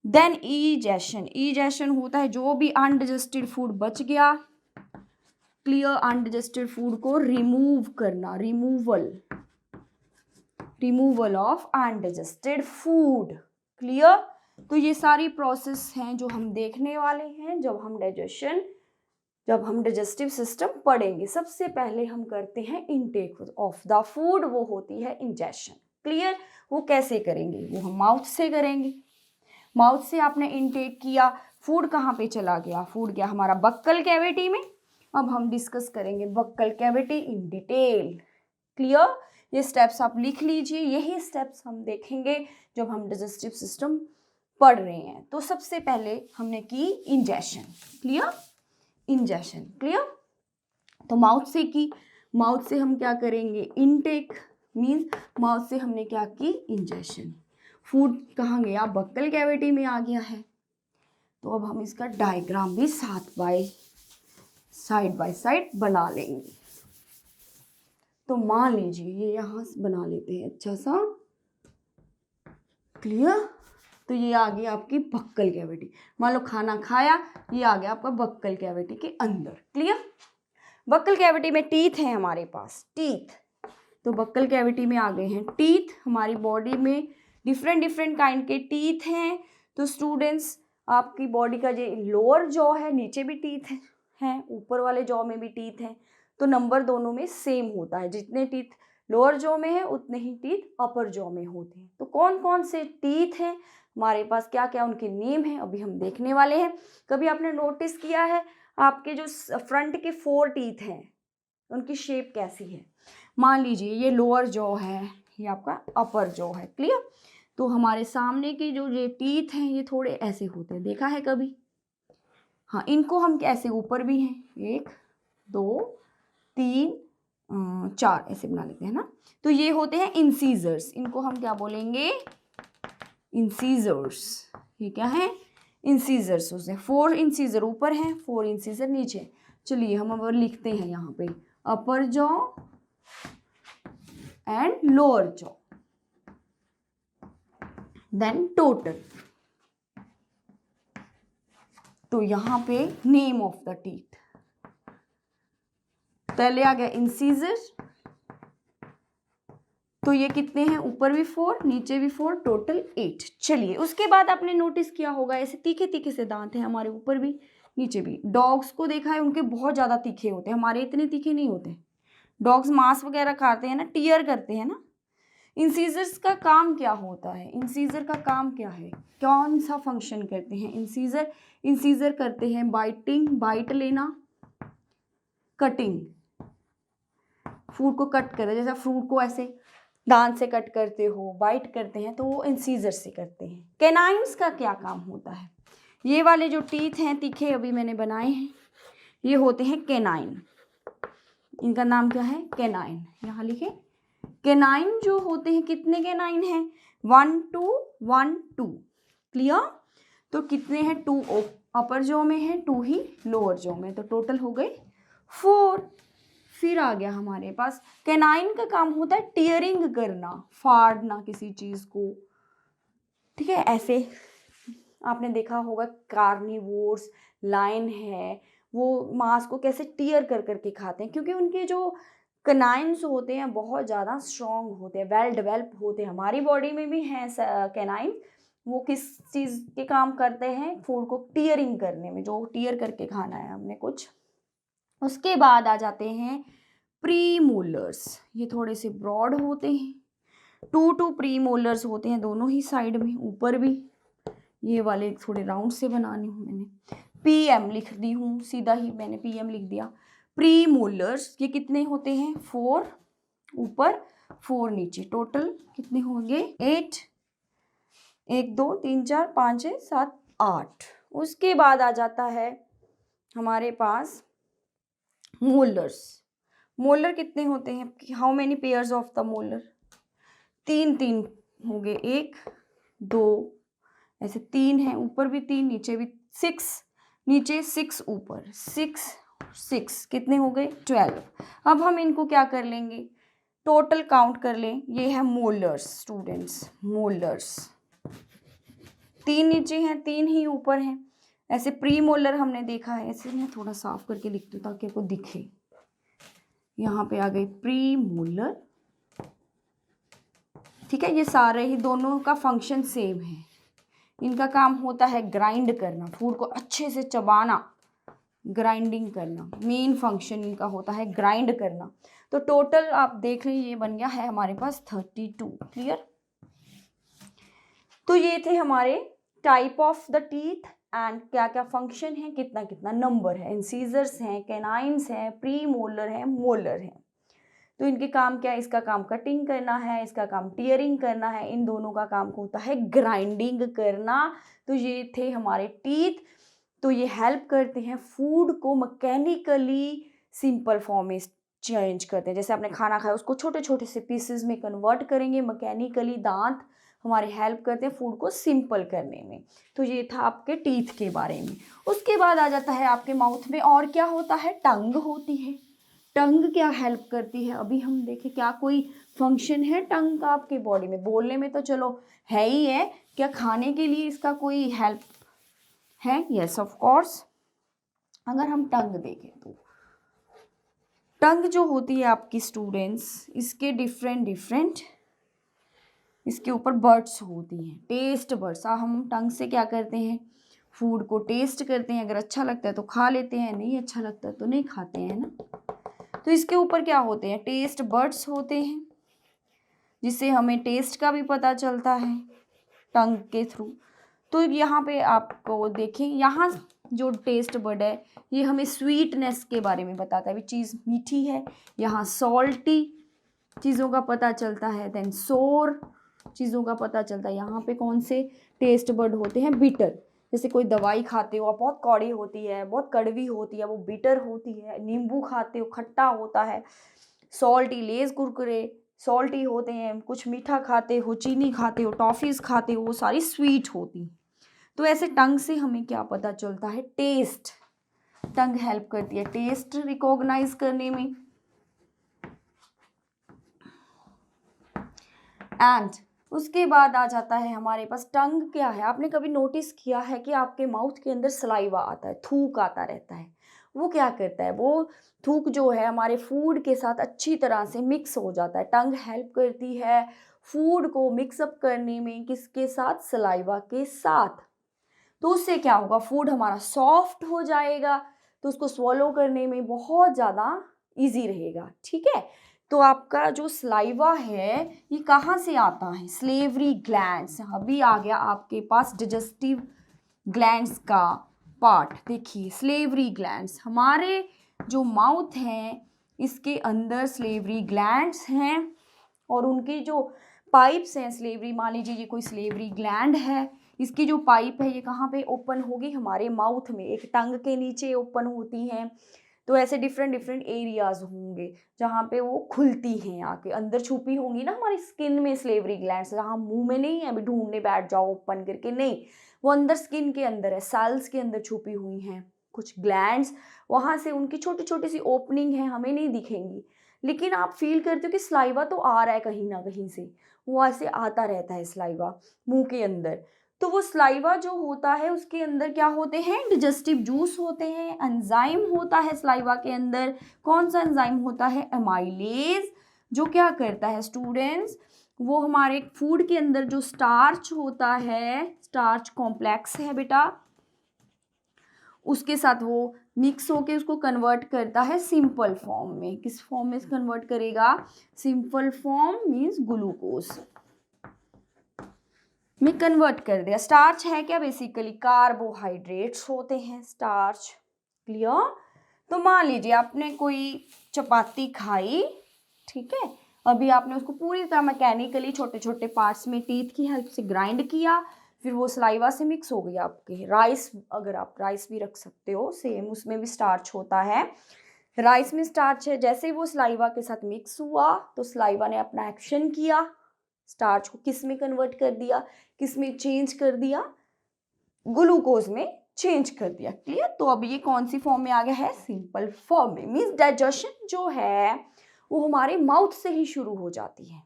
देन इजेशन, इजेशन होता है जो भी अनडाइजेस्टेड फूड बच गया, क्लियर, अनडाइजेस्टेड फूड को रिमूव करना, removal, removal of undigested food. Clear, तो ये सारी प्रोसेस हैं जो हम देखने वाले हैं जब हम डाइजेशन जब हम डाइजेस्टिव सिस्टम पढ़ेंगे। सबसे पहले हम करते हैं इनटेक ऑफ द फूड, वो होती है इंजेशन। क्लियर? वो कैसे करेंगे? वो हम माउथ से करेंगे। माउथ से आपने इनटेक किया, फूड कहाँ पे चला गया? फूड गया हमारा बक्कल कैविटी में। अब हम डिस्कस करेंगे buccal cavity in detail. Clear? ये स्टेप्स आप लिख लीजिए, यही स्टेप्स हम देखेंगे जब हम डाइजेस्टिव सिस्टम पढ़ रहे हैं। तो सबसे पहले हमने की इंजेशन। क्लियर? इंजेशन। क्लियर? तो माउथ से की, माउथ से हम क्या करेंगे? इनटेक, मीन्स माउथ से हमने क्या की? इंजेशन। फूड कहाँ गया? बक्कल कैविटी में आ गया है। तो अब हम इसका डायग्राम भी साइड बाय साइड बना लेंगे। तो मान लीजिए ये यहाँ से बना लेते हैं अच्छा सा। क्लियर? तो ये आ गई आपकी बक्कल कैविटी। मान लो खाना खाया, ये आ गया आपका बक्कल कैविटी के अंदर। क्लियर? बक्कल कैविटी में टीथ हैं हमारे पास, टीथ। तो बक्कल कैविटी में आ गए हैं टीथ। हमारी बॉडी में डिफरेंट काइंड के टीथ हैं। तो स्टूडेंट्स, आपकी बॉडी का जो लोअर जॉ है, नीचे भी टीथ हैं, ऊपर वाले जॉ में भी टीथ हैं। तो नंबर दोनों में सेम होता है, जितने टीथ लोअर जॉ में है उतने ही टीथ अपर जॉ में होते हैं। तो कौन कौन से टीथ हैं हमारे पास, क्या क्या उनके नेम हैं, अभी हम देखने वाले हैं। कभी आपने नोटिस किया है आपके जो फ्रंट के 4 टीथ हैं उनकी शेप कैसी है? मान लीजिए ये लोअर जॉ है, ये आपका अपर जॉ है। क्लियर? तो हमारे सामने के जो ये टीथ हैं ये थोड़े ऐसे होते हैं, देखा है कभी? हाँ, इनको हम कैसे, ऊपर भी हैं, 1 2 3 4 ऐसे बना लेते हैं ना। तो ये होते हैं इंसीजर्स। इनको हम क्या बोलेंगे? इंसीजर्स। ये क्या है? इंसीजर्स। उसे 4 इंसीजर ऊपर हैं, 4 इंसीजर नीचे। चलिए हम अब लिखते हैं यहाँ पे upper jaw and lower jaw, then total. तो यहाँ पे नेम ऑफ द टीथ, पहले आ गया इंसीजर। तो ये कितने हैं? ऊपर भी 4, नीचे भी 4, टोटल 8। चलिए, उसके बाद आपने नोटिस किया होगा ऐसे तीखे तीखे से दांत हैं हमारे, ऊपर भी नीचे भी। डॉग्स को देखा है, उनके बहुत ज़्यादा तीखे होते हैं, हमारे इतने तीखे नहीं होते। डॉग्स मांस वगैरह खाते हैं ना, टीयर करते हैं ना। इंसीजर्स का काम क्या होता है? इंसीजर का काम क्या है? कौन सा फंक्शन करते हैं इंसीजर? इंसीजर करते हैं बाइटिंग, बाइट लेना, कटिंग। फूड को कट करते, जैसा फ्रूट को ऐसे दांत से कट करते हो, बाइट करते हैं, तो वो इंसीजर से करते हैं। कैनाइन्स का क्या काम होता है? ये वाले जो टीथ हैं तीखे अभी मैंने बनाए हैं, ये होते हैं कैनाइन। इनका नाम क्या है? कैनाइन। यहाँ लिखे कैनाइन जो होते हैं, कितने कैनाइन हैं? 1 2 1 2। क्लियर? तो कितने हैं? 2 अपर जॉ में है, 2 ही लोअर जॉ में, तो टोटल हो गए 4। फिर आ गया हमारे पास कैनाइन का काम होता है टीयरिंग करना, फाड़ना किसी चीज़ को। ठीक है? ऐसे आपने देखा होगा कार्निवोर्स, लायन है, वो मांस को कैसे टीयर कर करके खाते हैं, क्योंकि उनके जो कैनाइन्स होते हैं बहुत ज़्यादा स्ट्रॉन्ग होते हैं, वेल डेवलप होते हैं। हमारी बॉडी में भी हैं कैनाइन। वो किस चीज़ के काम करते हैं? फूड को टीयरिंग करने में, जो टीयर करके खाना है हमने कुछ। उसके बाद आ जाते हैं प्रीमोलर्स। ये थोड़े से ब्रॉड होते हैं, 2 प्रीमोलर्स होते हैं दोनों ही साइड में, ऊपर भी। ये वाले थोड़े राउंड से बनाने हूँ मैंने, PM लिख दी हूँ, सीधा ही मैंने PM लिख दिया। प्रीमोलर्स ये कितने होते हैं? 4 ऊपर, 4 नीचे, टोटल कितने होंगे? 8। 1 2 3 4 5 6 7 8। उसके बाद आ जाता है हमारे पास मोलर्स। मोलर कितने होते हैं? How many pairs of the molar? 3 हो गए, 1 2 ऐसे 3 हैं, ऊपर भी 3 नीचे भी 6, नीचे 6 ऊपर 6 कितने हो गए? 12। अब हम इनको क्या कर लेंगे? टोटल काउंट कर लें। ये है मोलर्स स्टूडेंट्स, मोलर्स। 3 नीचे हैं, 3 ही ऊपर हैं। ऐसे प्री मोलर हमने देखा है, ऐसे मैं थोड़ा साफ करके लिखती हूँ ताकि आपको दिखे। यहाँ पे आ गई प्री मोलर। ठीक है? ये सारे ही दोनों का फंक्शन सेम है। इनका काम होता है ग्राइंड करना, फूड को अच्छे से चबाना, ग्राइंडिंग करना, मेन फंक्शन इनका होता है ग्राइंड करना। तो टोटल आप देख लें ये बन गया है हमारे पास 32। क्लियर। तो ये थे हमारे type of the teeth and क्या क्या फंक्शन है, कितना कितना नंबर है। इंसीजर्स हैं, कैनाइन्स हैं, प्री मोलर है, मोलर है। तो इनके काम क्या है, इसका काम कटिंग करना है, इसका काम टीयरिंग करना है, इन दोनों का काम होता है ग्राइंडिंग करना। तो ये थे हमारे टीथ। तो ये हेल्प करते हैं फूड को मैकेनिकली सिंपल फॉर्म में चेंज करते हैं। जैसे आपने खाना खाया उसको छोटे छोटे से पीसेस में कन्वर्ट करेंगे मैकेनिकली। दांत हमारे हेल्प करते हैं फूड को सिंपल करने में। तो ये था आपके टीथ के बारे में। उसके बाद आ जाता है आपके माउथ में और क्या होता है, टंग होती है। टंग क्या हेल्प करती है, अभी हम देखें क्या कोई फंक्शन है टंग का आपके बॉडी में। बोलने में तो चलो है ही है, क्या खाने के लिए इसका कोई हेल्प है? Yes of course. अगर हम टंग देखें तो टंग जो होती है आपकी स्टूडेंट्स, इसके डिफरेंट इसके ऊपर बर्ड्स होती हैं, टेस्ट बर्ड्स। हम टंग से क्या करते हैं, फूड को टेस्ट करते हैं। अगर अच्छा लगता है तो खा लेते हैं, नहीं अच्छा लगता है तो नहीं खाते हैं ना। तो इसके ऊपर क्या होते हैं, टेस्ट बर्ड्स होते हैं, जिससे हमें टेस्ट का भी पता चलता है टंग के थ्रू। तो यहाँ पे आपको देखें, यहाँ जो टेस्ट बर्ड है ये हमें स्वीटनेस के बारे में बताता है, भी चीज़ मीठी है। यहाँ सॉल्टी चीज़ों का पता चलता है, देन सोर चीज़ों का पता चलता है। यहाँ पे कौन से टेस्ट बर्ड होते हैं, बिटर। जैसे कोई दवाई खाते हो आप, बहुत कौड़ी होती है, बहुत कड़वी होती है, वो बिटर होती है। नींबू खाते हो, खट्टा होता है। सॉल्टी, लेज कुरकुरे सॉल्टी होते हैं। कुछ मीठा खाते हो, चीनी खाते हो, टॉफ़ीज़ खाते हो, वो सारी स्वीट होती हैं। तो ऐसे टंग से हमें क्या पता चलता है, टेस्ट। टंग हेल्प करती है टेस्ट रिकॉग्नाइज करने में। एंड उसके बाद आ जाता है हमारे पास टंग क्या है। आपने कभी नोटिस किया है कि आपके माउथ के अंदर सलाइवा आता है, थूक आता रहता है। वो क्या करता है, वो थूक जो है हमारे फूड के साथ अच्छी तरह से मिक्स हो जाता है। टंग हेल्प करती है फूड को मिक्सअप करने में, किसके साथ, सलाइवा के साथ। तो उससे क्या होगा, फूड हमारा सॉफ्ट हो जाएगा, तो उसको स्वॉलो करने में बहुत ज़्यादा इजी रहेगा। ठीक है। तो आपका जो सलाइवा है ये कहाँ से आता है, स्लेवरी ग्लैंड्स। अभी आ गया आपके पास डिजेस्टिव ग्लैंड्स का पार्ट। देखिए स्लेवरी ग्लैंड्स, हमारे जो माउथ हैं इसके अंदर स्लेवरी ग्लैंड्स हैं, और उनकी जो पाइप्स हैं स्लेवरी, मान लीजिए ये कोई स्लेवरी ग्लैंड है, इसकी जो पाइप है ये कहाँ पे ओपन होगी, हमारे माउथ में। एक टंग के नीचे ओपन होती हैं। तो ऐसे डिफरेंट एरियाज होंगे जहाँ पे वो खुलती हैं, आके अंदर छुपी होंगी ना हमारी स्किन में स्लेवरी ग्लैंड्स। जहाँ मुंह में नहीं है अभी ढूंढने बैठ जाओ ओपन करके, नहीं, वो अंदर स्किन के अंदर है, सेल्स के अंदर छुपी हुई हैं कुछ ग्लैंड्स। वहाँ से उनकी छोटी छोटी सी ओपनिंग है, हमें नहीं दिखेंगी, लेकिन आप फील करते हो कि सलाइवा तो आ रहा है कहीं ना कहीं से, वो ऐसे आता रहता है सलाइवा मुंह के अंदर। तो वो सलाइवा जो होता है उसके अंदर क्या होते हैं, डिजेस्टिव जूस होते हैं, एंजाइम होता है सलाइवा के अंदर। कौन सा एंजाइम होता है, एमाइलेज, जो क्या करता है स्टूडेंट्स, वो हमारे फूड के अंदर जो स्टार्च होता है, स्टार्च कॉम्प्लेक्स है बेटा, उसके साथ वो मिक्स होके उसको कन्वर्ट करता है सिंपल फॉर्म में। किस फॉर्म में कन्वर्ट करेगा, सिंपल फॉर्म मीन्स ग्लूकोज में कन्वर्ट कर दिया। स्टार्च है क्या, बेसिकली कार्बोहाइड्रेट्स होते हैं स्टार्च। क्लियर। तो मान लीजिए आपने कोई चपाती खाई, ठीक है, अभी आपने उसको पूरी तरह मैकेनिकली छोटे छोटे पार्ट्स में टीथ की हेल्प से ग्राइंड किया, फिर वो सलाइवा से मिक्स हो गई आपके। राइस, अगर आप राइस भी रख सकते हो, सेम उसमें भी स्टार्च होता है, राइस में स्टार्च है। जैसे ही वो सलाइवा के साथ मिक्स हुआ तो सलाइवा ने अपना एक्शन किया, स्टार्च को किस में कन्वर्ट कर दिया, किस में चेंज कर दिया, ग्लूकोज में चेंज कर दिया। क्लियर। तो अब ये कौन सी फॉर्म में आ गया है, सिंपल फॉर्म में। मीन्स डाइजेशन जो है वो हमारे माउथ से ही शुरू हो जाती है।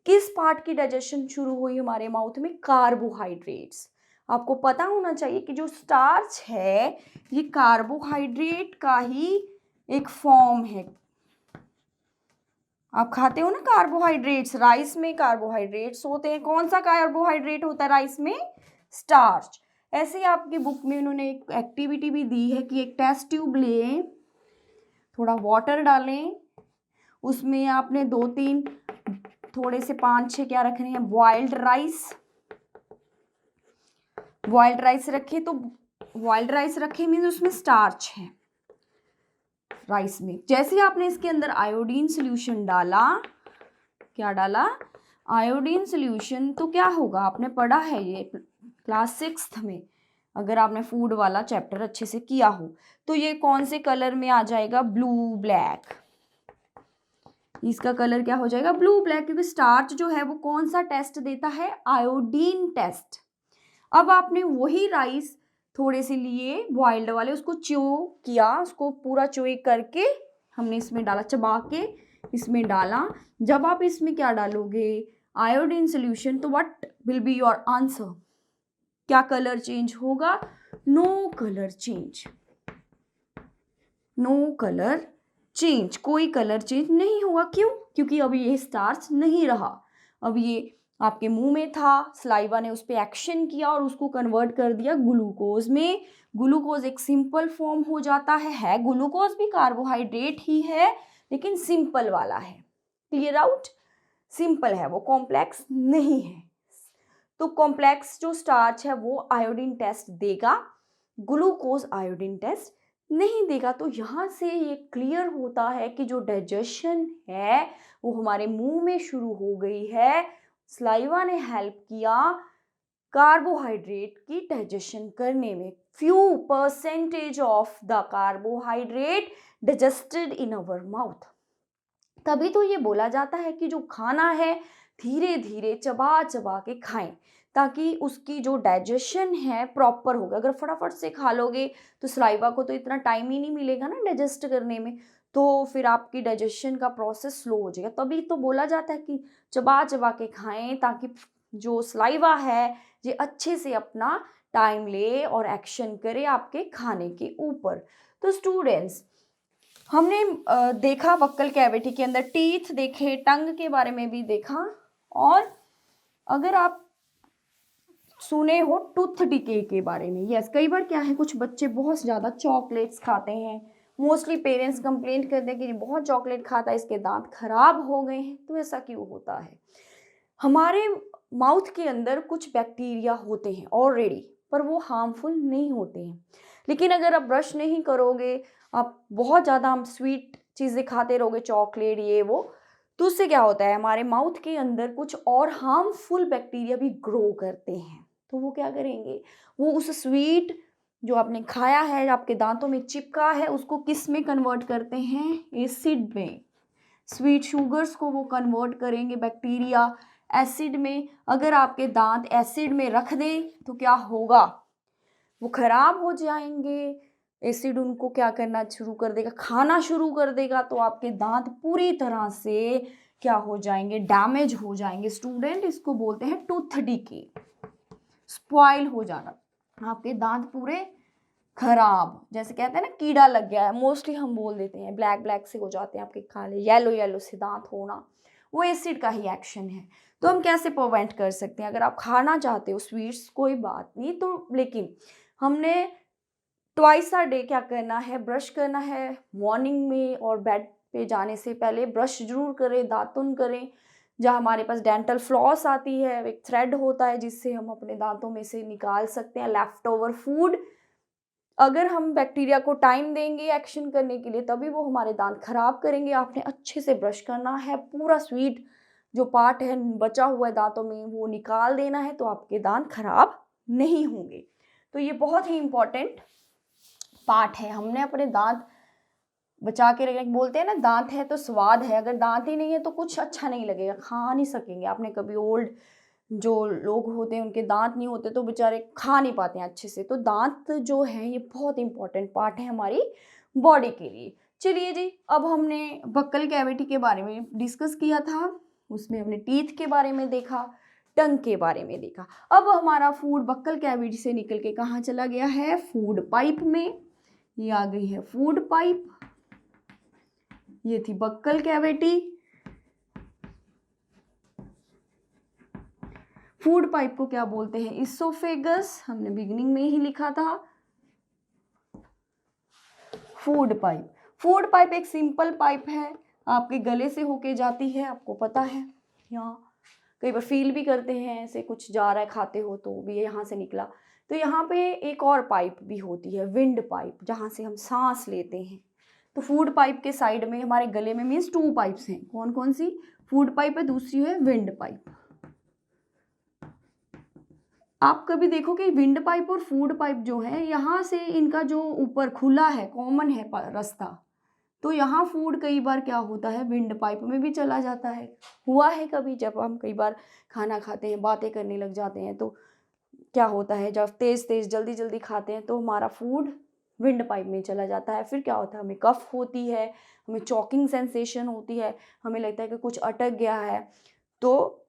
किस पार्ट की डाइजेशन शुरू हुई हमारे माउथ में, कार्बोहाइड्रेट्स। आपको पता होना चाहिए कि जो स्टार्च है ये कार्बोहाइड्रेट का ही एक फॉर्म है। आप खाते हो ना कार्बोहाइड्रेट्स, राइस में कार्बोहाइड्रेट्स होते हैं। कौन सा कार्बोहाइड्रेट होता है राइस में, स्टार्च। ऐसे ही आपकी बुक में उन्होंने एक एक्टिविटी भी दी है कि एक टेस्ट ट्यूब लें, थोड़ा वाटर डालें, उसमें आपने 2-3 थोड़े से 5-6 क्या रखने हैं, बॉइल्ड राइस रखे। तो बॉइल्ड राइस रखे मीन्स उसमें स्टार्च है राइस में। जैसे ही आपने इसके अंदर आयोडीन सोल्यूशन डाला, क्या डाला, आयोडीन सोल्यूशन, तो क्या होगा, आपने पढ़ा है ये क्लास 6th में, अगर आपने फूड वाला चैप्टर अच्छे से किया हो तो ये कौन से कलर में आ जाएगा, ब्लू ब्लैक। इसका कलर क्या हो जाएगा, ब्लू ब्लैक, क्योंकि स्टार्च जो है वो कौन सा टेस्ट देता है, आयोडीन टेस्ट। अब आपने वही राइस थोड़े से लिए बॉइल्ड वाले, उसको च्यो किया, उसको पूरा च्योई करके हमने इसमें डाला, चबा के इसमें डाला। जब आप इसमें क्या डालोगे, आयोडीन सोल्यूशन, तो what will be your answer, क्या कलर चेंज होगा, no colour change, no colour change, कोई कलर चेंज नहीं होगा। क्यों, क्योंकि अब ये स्टार्च नहीं रहा, अब ये आपके मुंह में था, सलाइवा ने उस पर एक्शन किया और उसको कन्वर्ट कर दिया ग्लूकोज में। ग्लूकोज एक सिंपल फॉर्म हो जाता है ग्लूकोज भी कार्बोहाइड्रेट ही है, लेकिन सिंपल वाला है, क्लियर आउट, सिंपल है वो, कॉम्प्लेक्स नहीं है। तो कॉम्प्लेक्स जो स्टार्च है वो आयोडीन टेस्ट देगा, ग्लूकोज आयोडीन टेस्ट नहीं देगा। तो यहाँ से ये क्लियर होता है कि जो डाइजेशन है वो हमारे मुंह में शुरू हो गई है, सलाइवा ने हेल्प किया कार्बोहाइड्रेट की डाइजेशन करने में। Few percentage of the carbohydrate digested in our mouth. तभी तो ये बोला जाता है कि जो खाना है धीरे धीरे चबा चबा के खाएं, ताकि उसकी जो डाइजेशन है प्रॉपर होगा। अगर फटाफट से खा लोगे तो सलाइवा को तो इतना टाइम ही नहीं मिलेगा ना डाइजेस्ट करने में, तो फिर आपकी डाइजेशन का प्रोसेस स्लो हो जाएगा। तभी तो बोला जाता है कि चबा चबा के खाएं, ताकि जो सलाइवा है ये अच्छे से अपना टाइम ले और एक्शन करे आपके खाने के ऊपर। तो स्टूडेंट्स, हमने देखा बक्कल कैविटी के अंदर टीथ देखे, टंग के बारे में भी देखा, और अगर आप सुने हो टूथ डिके के बारे में, यस, कई बार क्या है, कुछ बच्चे बहुत ज़्यादा चॉकलेट्स खाते हैं, मोस्टली पेरेंट्स कंप्लेंट करते हैं कि बहुत चॉकलेट खाता है, इसके दांत खराब हो गए हैं। तो ऐसा क्यों होता है, हमारे माउथ के अंदर कुछ बैक्टीरिया होते हैं ऑलरेडी, पर वो हार्मफुल नहीं होते हैं। लेकिन अगर आप ब्रश नहीं करोगे, आप बहुत ज़्यादा हम स्वीट चीज़ें खाते रहोगे, चॉकलेट ये वो, तो उससे क्या होता है, हमारे माउथ के अंदर कुछ और हार्मफुल बैक्टीरिया भी ग्रो करते हैं। तो वो क्या करेंगे, वो उस स्वीट जो आपने खाया है, आपके दांतों में चिपका है, उसको किस में कन्वर्ट करते हैं, एसिड में। स्वीट शुगर्स को वो कन्वर्ट करेंगे बैक्टीरिया एसिड में। अगर आपके दांत एसिड में रख दें तो क्या होगा, वो खराब हो जाएंगे, एसिड उनको क्या करना शुरू कर देगा, खाना शुरू कर देगा, तो आपके दांत पूरी तरह से क्या हो जाएंगे, डैमेज हो जाएंगे। स्टूडेंट, इसको बोलते हैं टूथ डिके, स्पॉइल हो जाना, आपके दांत पूरे खराब, जैसे कहते हैं ना कीड़ा लग गया है, मोस्टली हम बोल देते हैं, ब्लैक ब्लैक से हो जाते हैं आपके काले, येलो येलो से दांत होना, वो एसिड का ही एक्शन है। तो हम कैसे प्रिवेंट कर सकते हैं, अगर आप खाना चाहते हो स्वीट्स कोई बात नहीं, तो लेकिन हमने ट्वाइस अ डे क्या करना है, ब्रश करना है, मॉर्निंग में और बेड पे जाने से पहले ब्रश जरूर करें, दातुन करें। जहाँ हमारे पास डेंटल फ्लॉस आती है, एक थ्रेड होता है जिससे हम अपने दांतों में से निकाल सकते हैं लेफ्ट ओवर फूड। अगर हम बैक्टीरिया को टाइम देंगे एक्शन करने के लिए, तभी वो हमारे दांत खराब करेंगे। आपने अच्छे से ब्रश करना है, पूरा स्वीट जो पार्ट है बचा हुआ है दांतों में वो निकाल देना है, तो आपके दांत खराब नहीं होंगे। तो ये बहुत ही इम्पोर्टेंट पार्ट है, हमने अपने दांत बचा के रखने। बोलते हैं ना, दांत है तो स्वाद है, अगर दांत ही नहीं है तो कुछ अच्छा नहीं लगेगा, खा नहीं सकेंगे। आपने कभी ओल्ड जो लोग होते हैं उनके दांत नहीं होते तो बेचारे खा नहीं पाते हैं अच्छे से। तो दांत जो है ये बहुत इंपॉर्टेंट पार्ट है हमारी बॉडी के लिए। चलिए जी, अब हमने बक्कल कैविटी के बारे में डिस्कस किया था, उसमें हमने टीथ के बारे में देखा, टंग के बारे में देखा। अब हमारा फूड बक्कल कैविटी से निकल के कहाँ चला गया है, फूड पाइप में। ये आ गई है फूड पाइप, ये थी बक्कल कैविटी। फूड पाइप को क्या बोलते हैं? इसोफेगस, हमने बिगिनिंग में ही लिखा था। फूड पाइप, फूड पाइप एक सिंपल पाइप है, आपके गले से होके जाती है, आपको पता है। यहाँ कई बार फील भी करते हैं ऐसे कुछ जा रहा है, खाते हो तो भी यहाँ से निकला। तो यहाँ पे एक और पाइप भी होती है, विंड पाइप, जहाँ से हम सांस लेते हैं। तो फूड पाइप के साइड में हमारे गले में मीन्स 2 पाइप्स हैं। कौन कौन सी? फूड पाइप है, दूसरी है विंड पाइप। आप कभी देखो कि विंड पाइप और फूड पाइप जो है, यहाँ से इनका जो ऊपर खुला है, कॉमन है रास्ता, तो यहाँ फूड कई बार क्या होता है, विंड पाइप में भी चला जाता है। हुआ है कभी, जब हम कई बार खाना खाते हैं, बातें करने लग जाते हैं, तो क्या होता है, जब तेज़ तेज़ जल्दी जल्दी खाते हैं तो हमारा फूड विंड पाइप में चला जाता है। फिर क्या होता है, हमें कफ होती है, हमें चॉकिंग सेंसेशन होती है, हमें लगता है कि कुछ अटक गया है। तो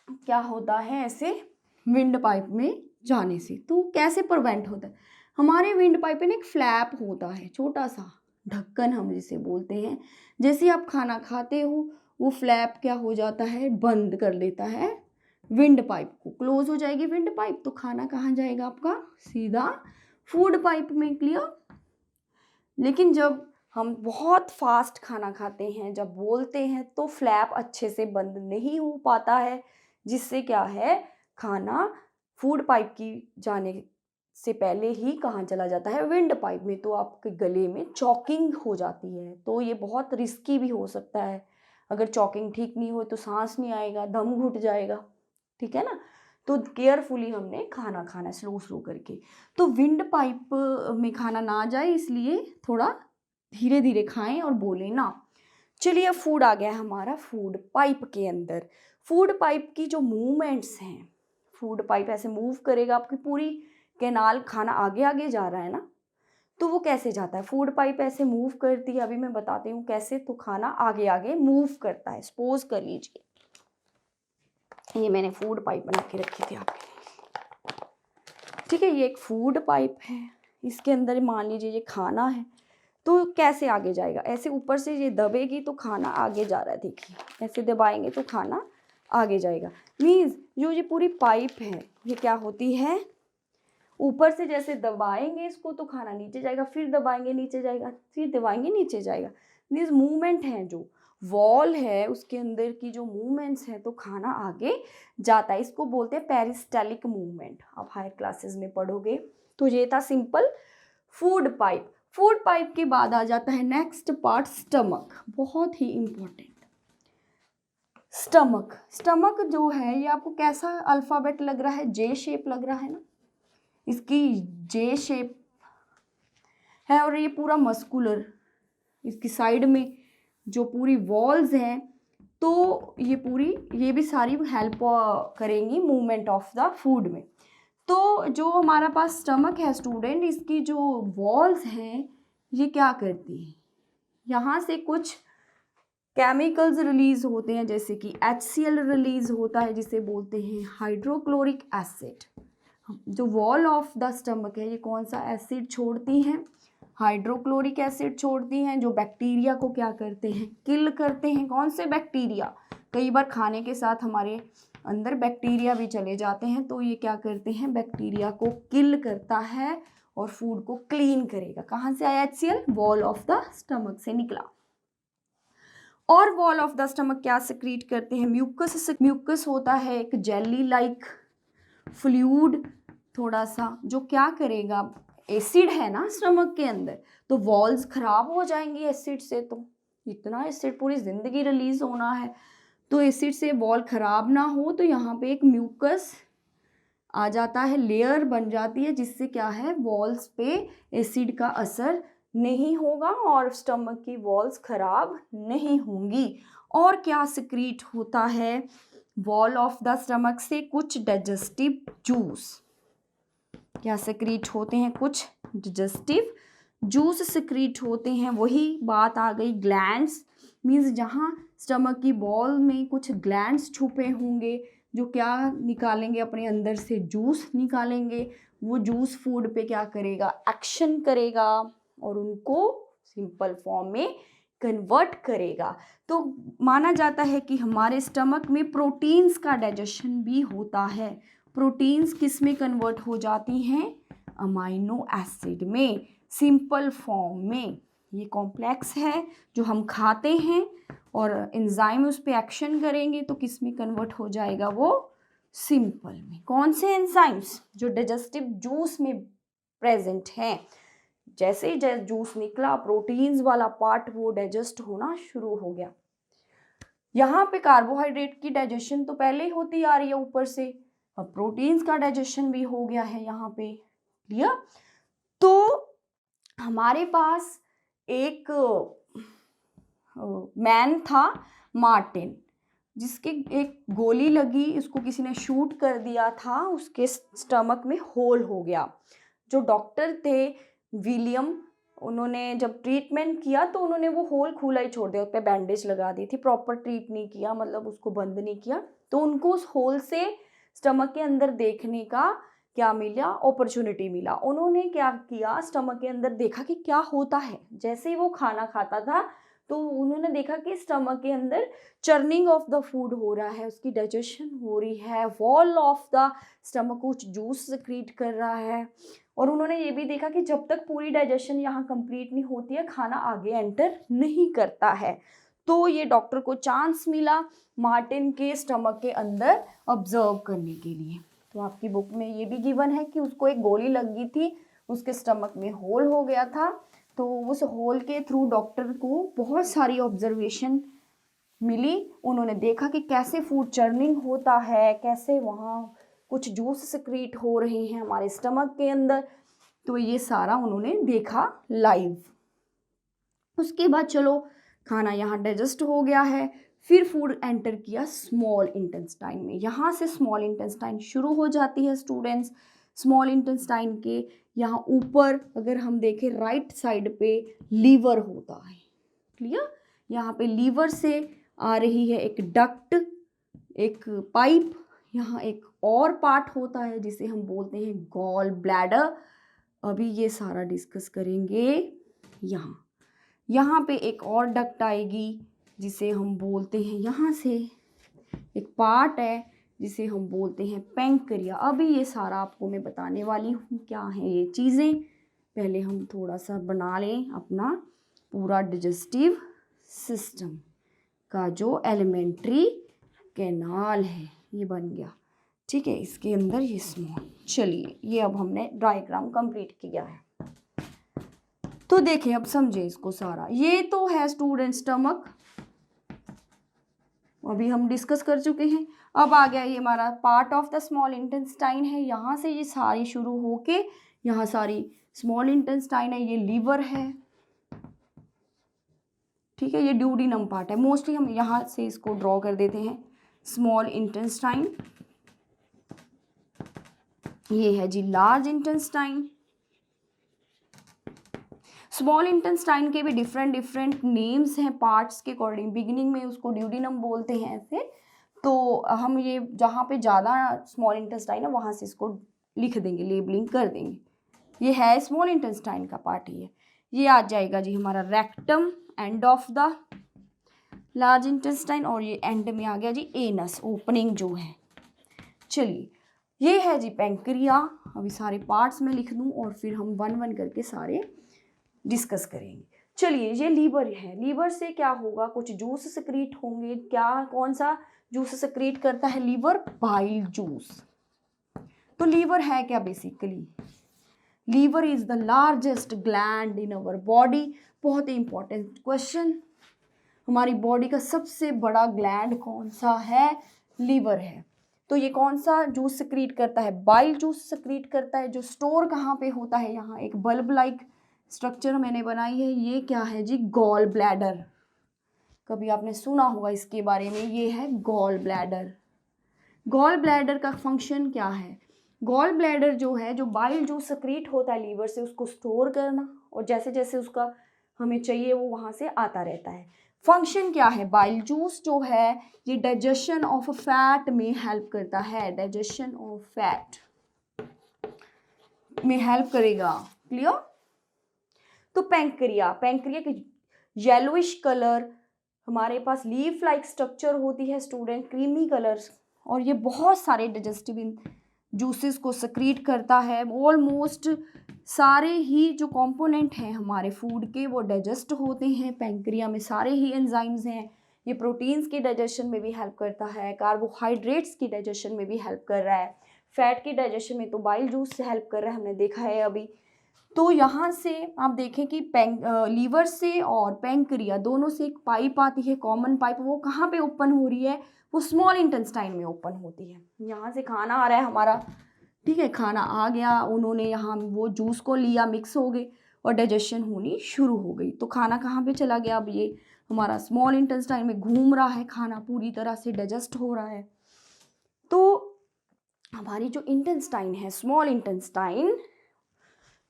क्या होता है ऐसे विंड पाइप में जाने से। तो कैसे प्रिवेंट होता है? हमारे विंड पाइप में एक फ्लैप होता है, छोटा सा ढक्कन हम जिसे बोलते हैं। जैसे आप खाना खाते हो, वो फ्लैप क्या हो जाता है, बंद कर देता है विंड पाइप को, क्लोज हो जाएगी विंड पाइप, तो खाना कहाँ जाएगा आपका? सीधा फूड पाइप में। क्लियर? लेकिन जब हम बहुत फास्ट खाना खाते हैं, जब बोलते हैं, तो फ्लैप अच्छे से बंद नहीं हो पाता है, जिससे क्या है, खाना फूड पाइप की जाने से पहले ही कहाँ चला जाता है, विंड पाइप में। तो आपके गले में चॉकिंग हो जाती है। तो ये बहुत रिस्की भी हो सकता है। अगर चॉकिंग ठीक नहीं हो तो सांस नहीं आएगा, दम घुट जाएगा, ठीक है ना। तो केयरफुली हमने खाना खाना है, स्लो स्लो करके। तो विंड पाइप में खाना ना जाए, इसलिए थोड़ा धीरे धीरे खाएं और बोलें ना। चलिए, अब फूड आ गया हमारा फूड पाइप के अंदर। फूड पाइप की जो मूवमेंट्स हैं, फूड पाइप ऐसे मूव करेगा, आपकी पूरी कैनाल, खाना आगे आगे जा रहा है ना, तो वो कैसे जाता है? फूड पाइप ऐसे मूव करती है, अभी मैं बताती हूँ कैसे। तो खाना आगे आगे मूव करता है। सपोज कर लीजिए, ये मैंने फूड पाइप बना के रखी थी आपके लिए, ठीक है। ये एक फूड पाइप है, इसके अंदर मान लीजिए ये खाना है। तो कैसे आगे जाएगा? ऐसे ऊपर से ये दबेगी तो खाना आगे जा रहा है, देखिए, ऐसे दबाएंगे तो खाना आगे जाएगा। मीन्स जो ये पूरी पाइप है, ये क्या होती है, ऊपर से जैसे दबाएंगे इसको तो खाना नीचे जाएगा, फिर दबाएंगे नीचे जाएगा, फिर दबाएंगे नीचे जाएगा। मीन्स मूवमेंट है, जो वॉल है उसके अंदर की जो मूवमेंट्स है, तो खाना आगे जाता है। इसको बोलते हैं पेरिस्टेलिक मूवमेंट। आप हायर क्लासेस में पढ़ोगे। तो ये था simple food pipe. Food pipe के बाद आ जाता है नेक्स्ट पार्ट, स्टमक। बहुत ही इंपॉर्टेंट। स्टमक, स्टमक जो है ये आपको कैसा अल्फाबेट लग रहा है? जे शेप लग रहा है ना, इसकी जे शेप है, और ये पूरा मस्कुलर, इसकी साइड में जो पूरी वॉल्स हैं, तो ये पूरी, ये भी सारी हेल्प करेंगी मूवमेंट ऑफ द फूड में। तो जो हमारा पास स्टमक है स्टूडेंट, इसकी जो वॉल्स हैं ये क्या करती हैं, यहाँ से कुछ केमिकल्स रिलीज होते हैं, जैसे कि HCl रिलीज होता है, जिसे बोलते हैं हाइड्रोक्लोरिक एसिड। जो वॉल ऑफ द स्टमक है, ये कौन सा एसिड छोड़ती हैं? हाइड्रोक्लोरिक एसिड छोड़ती हैं, जो बैक्टीरिया को क्या करते हैं, किल करते हैं। कौन से बैक्टीरिया? कई बार खाने के साथ हमारे अंदर बैक्टीरिया भी चले जाते हैं, तो ये क्या करते हैं, बैक्टीरिया को किल करता है और फूड को क्लीन करेगा। कहाँ से आया HCl? Wall of the stomach से निकला। और वॉल ऑफ द स्टमक क्या सिक्रीट करते हैं? म्यूकस। म्यूकस होता है एक जेली लाइक फ्लूइड थोड़ा सा, जो क्या करेगा, एसिड है ना स्टमक के अंदर, तो वॉल्स खराब हो जाएंगी एसिड से। तो इतना एसिड पूरी जिंदगी रिलीज होना है, तो एसिड से वॉल खराब ना हो, तो यहाँ पे एक म्यूकस आ जाता है, लेयर बन जाती है, जिससे क्या है, वॉल्स पे एसिड का असर नहीं होगा और स्टमक की वॉल्स खराब नहीं होंगी। और क्या सिक्रीट होता है वॉल ऑफ द स्टमक से? कुछ डाइजेस्टिव जूस। क्या सिक्रीट होते हैं? कुछ डाइजेस्टिव जूस सिक्रीट होते हैं। वही बात आ गई ग्लैंड्स। मीन्स जहाँ स्टमक की वॉल में कुछ ग्लैंड्स छुपे होंगे, जो क्या निकालेंगे, अपने अंदर से जूस निकालेंगे। वो जूस फूड पे क्या करेगा, एक्शन करेगा और उनको सिंपल फॉर्म में कन्वर्ट करेगा। तो माना जाता है कि हमारे स्टमक में प्रोटीन्स का डाइजेशन भी होता है। प्रोटीन्स किस में कन्वर्ट हो जाती हैं? अमाइनो एसिड में, सिंपल फॉर्म में। ये कॉम्प्लेक्स है जो हम खाते हैं और एंजाइम उस पर एक्शन करेंगे तो किस में कन्वर्ट हो जाएगा? वो सिंपल में। कौन से एंजाइम्स? जो डाइजेस्टिव जूस में प्रेजेंट हैं। जैसे ही जूस निकला, प्रोटीन्स वाला पार्ट वो डाइजेस्ट होना शुरू हो गया। यहाँ पे कार्बोहाइड्रेट की डाइजेशन तो पहले ही होती आ रही है ऊपर से, अब प्रोटीन्स का डाइजेशन भी हो गया है यहाँ पे। क्लियर? तो हमारे पास एक मैन था मार्टिन, जिसके एक गोली लगी, इसको किसी ने शूट कर दिया था, उसके स्टमक में होल हो गया। जो डॉक्टर थे विलियम, उन्होंने जब ट्रीटमेंट किया तो उन्होंने वो होल खुला ही छोड़ दिया, उस पर बैंडेज लगा दी थी, प्रॉपर ट्रीट नहीं किया, मतलब उसको बंद नहीं किया। तो उनको उस होल से स्टमक के अंदर देखने का क्या मिला? अपॉर्चुनिटी मिला। उन्होंने क्या किया, स्टमक के अंदर देखा कि क्या होता है। जैसे ही वो खाना खाता था तो उन्होंने देखा कि स्टमक के अंदर चर्निंग ऑफ द फूड हो रहा है, उसकी डाइजेशन हो रही है, वॉल ऑफ द स्टमक कुछ जूस सिक्रीट कर रहा है। और उन्होंने ये भी देखा कि जब तक पूरी डाइजेशन यहाँ कंप्लीट नहीं होती है, खाना आगे एंटर नहीं करता है। तो ये डॉक्टर को चांस मिला मार्टिन के स्टमक के अंदर ऑब्जर्व करने के लिए। तो आपकी बुक में ये भी गिवन है कि उसको एक गोली लग गई थी, उसके स्टमक में होल हो गया था। तो उस होल के थ्रू डॉक्टर को बहुत सारी ऑब्जर्वेशन मिली। उन्होंने देखा कि कैसे फूड चर्निंग होता है, कैसे वहाँ कुछ जूस सिक्रीट हो रहे हैं हमारे स्टमक के अंदर। तो ये सारा उन्होंने देखा लाइव। उसके बाद चलो खाना यहाँ डाइजेस्ट हो गया है, फिर फूड एंटर किया स्मॉल इंटेस्टाइन में। यहाँ से स्मॉल इंटेस्टाइन शुरू हो जाती है स्टूडेंट्स। स्मॉल इंटेस्टाइन के यहाँ ऊपर अगर हम देखें राइट साइड पे लीवर होता है। क्लियर? यहाँ पे लीवर से आ रही है एक डक्ट, एक पाइप। यहाँ एक और पार्ट होता है जिसे हम बोलते हैं गॉल ब्लैडर। अभी ये सारा डिस्कस करेंगे। यहाँ पे एक और डक्ट आएगी जिसे हम बोलते हैं, यहाँ से एक पार्ट है जिसे हम बोलते हैं पैंक्रिया। अभी ये सारा आपको मैं बताने वाली हूँ क्या है ये चीज़ें। पहले हम थोड़ा सा बना लें अपना पूरा डाइजेस्टिव सिस्टम का जो एलिमेंट्री कैनाल है, ये बन गया। ठीक है, इसके अंदर ये स्मॉल। चलिए, ये अब हमने डायग्राम कंप्लीट किया है। तो देखें, अब समझे इसको सारा। ये तो है स्टूडेंट स्टमक, अभी हम डिस्कस कर चुके हैं। अब आ गया ये हमारा part of the small intestine है। यहाँ से ये सारी शुरू होके यहाँ सारी स्मॉल इंटेस्टाइन है, ये लीवर है। ठीक है, ये ड्यूडेनम पार्ट है। मोस्टली हम यहाँ से इसको ड्रॉ कर देते हैं। स्मॉल इंटेस्टाइन, ये है जी लार्ज इंटेस्टाइन। स्मॉल इंटेस्टाइन के भी डिफरेंट नेम्स हैं पार्ट्स के अकॉर्डिंग। बिगिनिंग में उसको ड्यूडेनम बोलते हैं ऐसे। तो हम ये जहाँ पे ज़्यादा स्मॉल इंटेस्टाइन है वहाँ से इसको लिख देंगे, लेबलिंग कर देंगे। ये है स्मॉल इंटेस्टाइन का पार्ट ही है। ये आ जाएगा जी हमारा rectum, end of the large intestine, और ये एंड में आ गया जी एनस, ओपनिंग जो है। चलिए, ये है जी पैंक्रिया। अभी सारे पार्ट्स में लिख दूँ और फिर हम वन वन करके सारे डिस्कस करेंगे। चलिए, ये लीवर है। लीवर से क्या होगा? कुछ जूस सिक्रीट होंगे। क्या, कौन सा जूस सिक्रीट करता है लीवर? Bile juice. तो लीवर है क्या basically? Liver is the largest gland in our body. बहुत ही इंपॉर्टेंट क्वेश्चन। हमारी बॉडी का सबसे बड़ा ग्लैंड कौन सा है? लीवर है। तो ये कौन सा जूस सिक्रीट करता है? बाइल जूस सिक्रीट करता है। जो स्टोर कहाँ पे होता है? यहाँ एक बल्ब लाइक स्ट्रक्चर मैंने बनाई है। ये क्या है जी? Gall bladder. कभी आपने सुना होगा इसके बारे में। ये है गॉल ब्लैडर। गॉल ब्लैडर का फंक्शन क्या है? गॉल ब्लैडर जो है, जो बाइल जो सिक्रीट होता है लीवर से, उसको स्टोर करना, और जैसे जैसे उसका हमें चाहिए वो वहाँ से आता रहता है। फंक्शन क्या है? बाइल जूस जो है ये डाइजेशन ऑफ फैट में हेल्प करता है। डाइजेशन ऑफ फैट में हेल्प करेगा। क्लियर? तो पैंक्रिया, पैंक्रिया की येलोइश कलर, हमारे पास लीफ लाइक स्ट्रक्चर होती है स्टूडेंट, क्रीमी कलर्स, और ये बहुत सारे डाइजेस्टिव जूसेस को सक्रीट करता है। ऑलमोस्ट सारे ही जो कंपोनेंट हैं हमारे फूड के वो डाइजेस्ट होते हैं, पैंक्रिया में सारे ही एंजाइम्स हैं। ये प्रोटीन्स के डाइजेशन में भी हेल्प करता है, कार्बोहाइड्रेट्स की डाइजेशन में भी हेल्प कर रहा है, फैट की डाइजेशन में तो बाइल जूस से हेल्प कर रहा है, हमने देखा है अभी। तो यहाँ से आप देखें कि लीवर से और पैंक्रिया दोनों से एक पाइप आती है, कॉमन पाइप, वो कहाँ पे ओपन हो रही है, वो स्मॉल इंटेस्टाइन में ओपन होती है। यहाँ से खाना आ रहा है हमारा, ठीक है, खाना आ गया, उन्होंने यहाँ वो जूस को लिया, मिक्स हो गए और डाइजेशन होनी शुरू हो गई। तो खाना कहाँ पे चला गया, अब ये हमारा स्मॉल इंटेस्टाइन में घूम रहा है, खाना पूरी तरह से डाइजेस्ट हो रहा है। तो हमारी जो इंटेस्टाइन है, स्मॉल इंटेस्टाइन,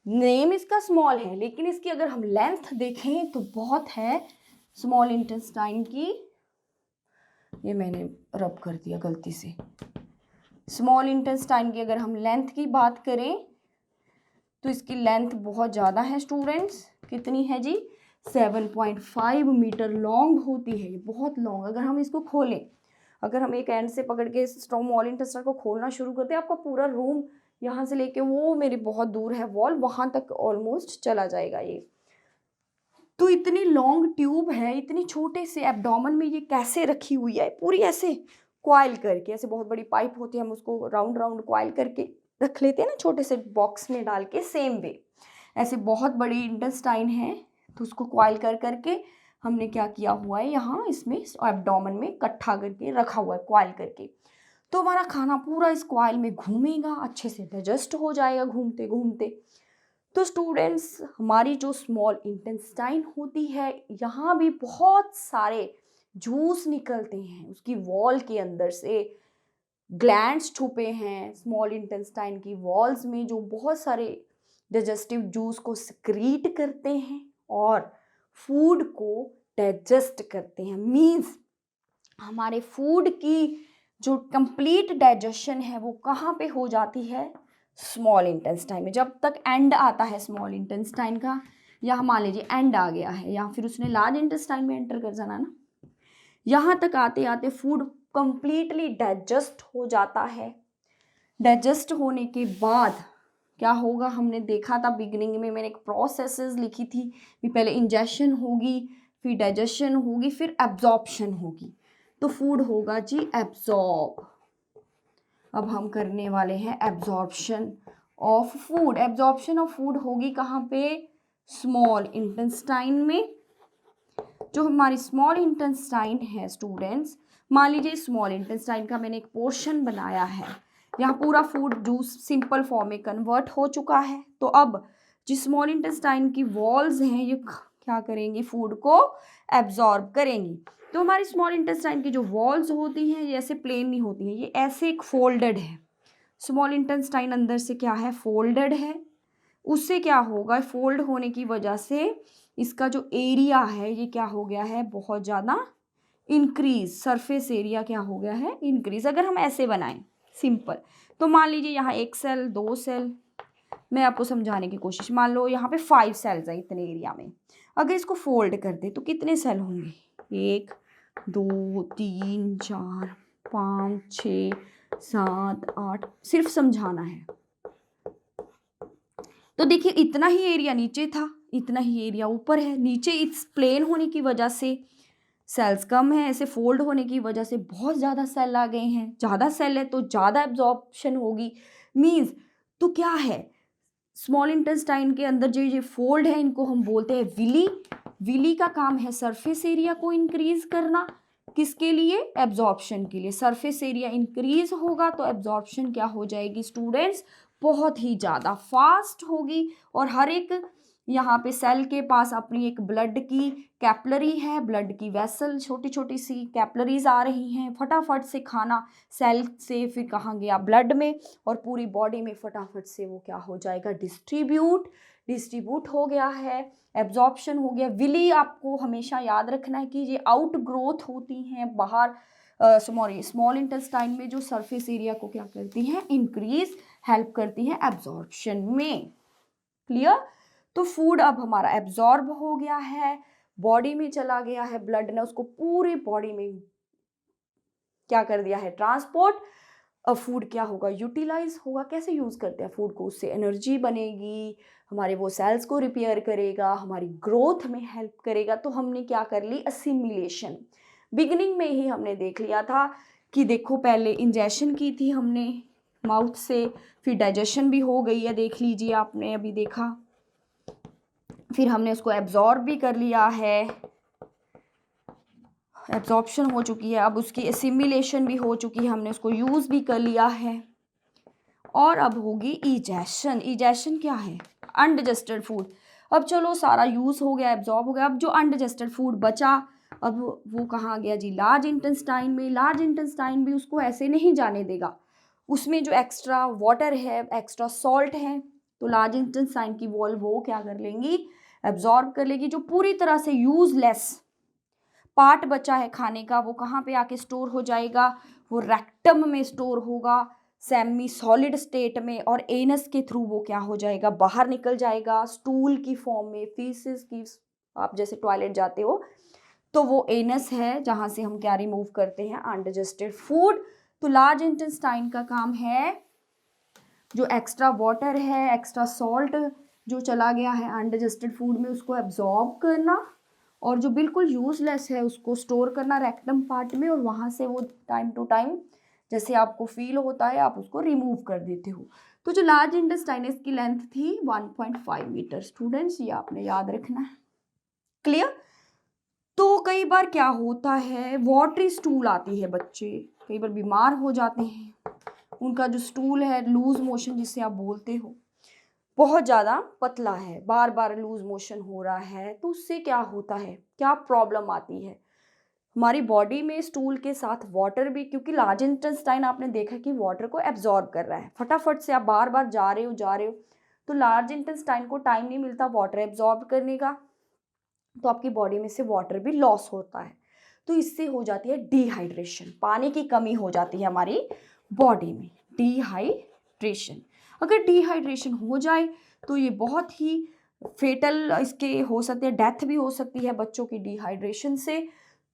नेम इसका स्मॉल है लेकिन इसकी अगर हम लेंथ देखें तो बहुत है स्मॉल इंटेस्टाइन की। ये मैंने रब कर दिया गलती से। स्मॉल इंटेस्टाइन की अगर हम लेंथ की बात करें तो इसकी लेंथ बहुत ज़्यादा है स्टूडेंट्स। कितनी है जी, 7.5 मीटर लॉन्ग होती है, ये बहुत लॉन्ग। अगर हम इसको खोलें, अगर हम एक एंड से पकड़ के स्मॉल इंटेस्टाइन को खोलना शुरू करते हैं, आपका पूरा रूम यहाँ से लेके वो मेरे बहुत दूर है वॉल, वहाँ तक ऑलमोस्ट चला जाएगा ये। तो इतनी लॉन्ग ट्यूब है, इतनी छोटे से एब्डोमेन में ये कैसे रखी हुई है, पूरी ऐसे क्वाइल करके, ऐसे बहुत बड़ी पाइप होती है, हम उसको राउंड राउंड क्वाइल करके रख लेते हैं ना छोटे से बॉक्स में डाल के, सेम वे ऐसे बहुत बड़ी इंटेस्टाइन है तो उसको क्वाइल कर करके हमने क्या किया हुआ है, यहाँ इसमें एब्डोमेन में इकट्ठा करके रखा हुआ है क्वाइल करके। तो हमारा खाना पूरा इस क्वाइल में घूमेगा, अच्छे से डाइजेस्ट हो जाएगा घूमते घूमते। तो स्टूडेंट्स, हमारी जो स्मॉल इंटेस्टाइन होती है, यहाँ भी बहुत सारे जूस निकलते हैं, उसकी वॉल के अंदर से ग्लैंड्स छुपे हैं स्मॉल इंटेस्टाइन की वॉल्स में, जो बहुत सारे डाइजेस्टिव जूस को सक्रीट करते हैं और फूड को डाइजेस्ट करते हैं। मीन्स हमारे फूड की जो कंप्लीट डाइजेशन है वो कहाँ पे हो जाती है, स्मॉल इंटेस्टाइन में। जब तक एंड आता है स्मॉल इंटेस्टाइन का, या मान लीजिए एंड आ गया है या फिर उसने लार्ज इंटेस्टाइन में एंटर कर जाना ना, यहाँ तक आते आते फूड कंप्लीटली डाइजेस्ट हो जाता है। डाइजेस्ट होने के बाद क्या होगा, हमने देखा था बिगिनिंग में, मैंने एक प्रोसेसेस लिखी थी कि पहले इंजेक्शन होगी, फिर डाइजेशन होगी, फिर एब्जॉर्प्शन होगी। तो फूड होगा जी एब्जॉर्ब। अब हम करने वाले हैं absorption of food. Absorption of food होगी कहाँ पे, स्मॉल इंटेस्टाइन में। जो हमारी स्मॉल इंटेस्टाइन है स्टूडेंट्स, मान लीजिए स्मॉल इंटेस्टाइन का मैंने एक पोर्शन बनाया है, यहाँ पूरा फूड जूस सिंपल फॉर्म में कन्वर्ट हो चुका है। तो अब जिस स्मॉल इंटेस्टाइन की वॉल्स हैं ये क्या करेंगी, फूड को एब्जॉर्ब करेंगी। तो हमारी स्मॉल इंटेस्टाइन की जो वॉल्स होती हैं ये ऐसे प्लेन नहीं होती हैं, ये ऐसे एक फोल्डेड है। स्मॉल इंटेस्टाइन अंदर से क्या है, फोल्डेड है। उससे क्या होगा, फोल्ड होने की वजह से इसका जो एरिया है ये क्या हो गया है, बहुत ज़्यादा इंक्रीज, सरफेस एरिया क्या हो गया है, इंक्रीज। अगर हम ऐसे बनाएं सिंपल, तो मान लीजिए यहाँ एक सेल, दो सेल, मैं आपको समझाने की कोशिश, मान लो यहाँ पे 5 सेल्स हैं इतने एरिया में। अगर इसको फोल्ड कर दे तो कितने सेल होंगे, 1 2 3 4 5 6 7 8, सिर्फ समझाना है। तो देखिए इतना ही एरिया नीचे था, इतना ही एरिया ऊपर है। नीचे इस प्लेन होने की वजह से सेल्स कम है, ऐसे फोल्ड होने की वजह से बहुत ज़्यादा सेल आ गए हैं। ज़्यादा सेल है तो ज़्यादा एब्जॉर्प्शन होगी। मीन्स तो क्या है, स्मॉल इंटेस्टाइन के अंदर जो ये फोल्ड है इनको हम बोलते हैं विली। विली का काम है सरफेस एरिया को इंक्रीज करना, किसके लिए, एब्जॉर्प्शन के लिए। सरफेस एरिया इंक्रीज होगा तो एब्जॉर्प्शन क्या हो जाएगी स्टूडेंट्स, बहुत ही ज़्यादा फास्ट होगी। और हर एक यहाँ पे सेल के पास अपनी एक ब्लड की कैपलरी है, ब्लड की वेसल, छोटी छोटी सी कैपलरीज आ रही हैं। फटाफट से खाना सेल से फिर कहाँ गया, ब्लड में, और पूरी बॉडी में फटाफट से वो क्या हो जाएगा, डिस्ट्रीब्यूट हो गया है, एब्जॉर्प्शन हो गया। विली आपको हमेशा याद रखना है कि ये आउट ग्रोथ होती हैं बाहर स्मॉल इंटेस्टाइन में, जो सरफेस एरिया को क्या करती हैं, इंक्रीज, हेल्प करती हैं एब्जॉर्प्शन में। क्लियर। तो फूड अब हमारा एब्जॉर्ब हो गया है, बॉडी में चला गया है, ब्लड ने उसको पूरी बॉडी में क्या कर दिया है, ट्रांसपोर्ट। अब फूड क्या होगा, यूटिलाइज होगा। कैसे यूज़ करते हैं फूड को, उससे एनर्जी बनेगी, हमारे वो सेल्स को रिपेयर करेगा, हमारी ग्रोथ में हेल्प करेगा। तो हमने क्या कर ली, असिमिलेशन। बिगिनिंग में ही हमने देख लिया था कि देखो पहले इंजेक्शन की थी हमने माउथ से, फिर डाइजेशन भी हो गई है, देख लीजिए आपने अभी देखा, फिर हमने उसको एब्जॉर्ब भी कर लिया है, एब्जॉर्प्शन हो चुकी है, अब उसकी एसिमिलेशन भी हो चुकी है, हमने उसको यूज़ भी कर लिया है। और अब होगी इजेशन। इजेशन क्या है, अनडाइजेस्टेड फूड। अब चलो सारा यूज़ हो गया, एब्जॉर्ब हो गया, अब जो अनडाइजेस्टेड फूड बचा अब वो कहाँ गया जी, लार्ज इंटेस्टाइन में। लार्ज इंटेस्टाइन भी उसको ऐसे नहीं जाने देगा, उसमें जो एक्स्ट्रा वाटर है, एक्स्ट्रा सॉल्ट है, तो लार्ज इंटेस्टाइन की वॉल वो क्या कर लेंगी, एब्जॉर्ब कर लेगी। जो पूरी तरह से यूजलेस पार्ट बचा है खाने का, वो कहाँ पे आके स्टोर हो जाएगा, वो रेक्टम में स्टोर होगा सेमी सॉलिड स्टेट में, और एनस के थ्रू वो क्या हो जाएगा, बाहर निकल जाएगा स्टूल की फॉर्म में, फीसिस की। आप जैसे टॉयलेट जाते हो तो वो एनस है जहाँ से हम क्या रिमूव करते हैं, अनडाइजेस्टेड फूड। तो लार्ज इंटेस्टाइन का काम है जो एक्स्ट्रा वाटर है, एक्स्ट्रा सॉल्ट जो चला गया है अनडाइजेस्टेड फूड में, उसको एब्जॉर्ब करना, और जो बिल्कुल यूजलेस है उसको स्टोर करना रेक्टम पार्ट में, और वहाँ से वो टाइम टू टाइम जैसे आपको फील होता है आप उसको रिमूव कर देते हो। तो जो लार्ज इंटेस्टाइन की लेंथ थी 1.5 मीटर। स्टूडेंट्स ये आपने याद रखना है, क्लियर। तो कई बार क्या होता है, वाटरी स्टूल आती है, बच्चे कई बार बीमार हो जाते हैं, उनका जो स्टूल है लूज मोशन जिसे आप बोलते हो, बहुत ज़्यादा पतला है, बार बार लूज मोशन हो रहा है, तो उससे क्या होता है, क्या प्रॉब्लम आती है, हमारी बॉडी में स्टूल के साथ वाटर भी, क्योंकि लार्ज इंटेस्टाइन आपने देखा कि वाटर को एब्जॉर्ब कर रहा है, फटाफट से आप बार बार जा रहे हो, तो लार्ज इंटेस्टाइन को टाइम नहीं मिलता वाटर एब्जॉर्ब करने का, तो आपकी बॉडी में से वाटर भी लॉस होता है, तो इससे हो जाती है डिहाइड्रेशन, पानी की कमी हो जाती है हमारी बॉडी में, डिहाइड्रेशन। अगर डिहाइड्रेशन हो जाए तो ये बहुत ही फेटल इसके हो सकते हैं, डेथ भी हो सकती है बच्चों की डिहाइड्रेशन से।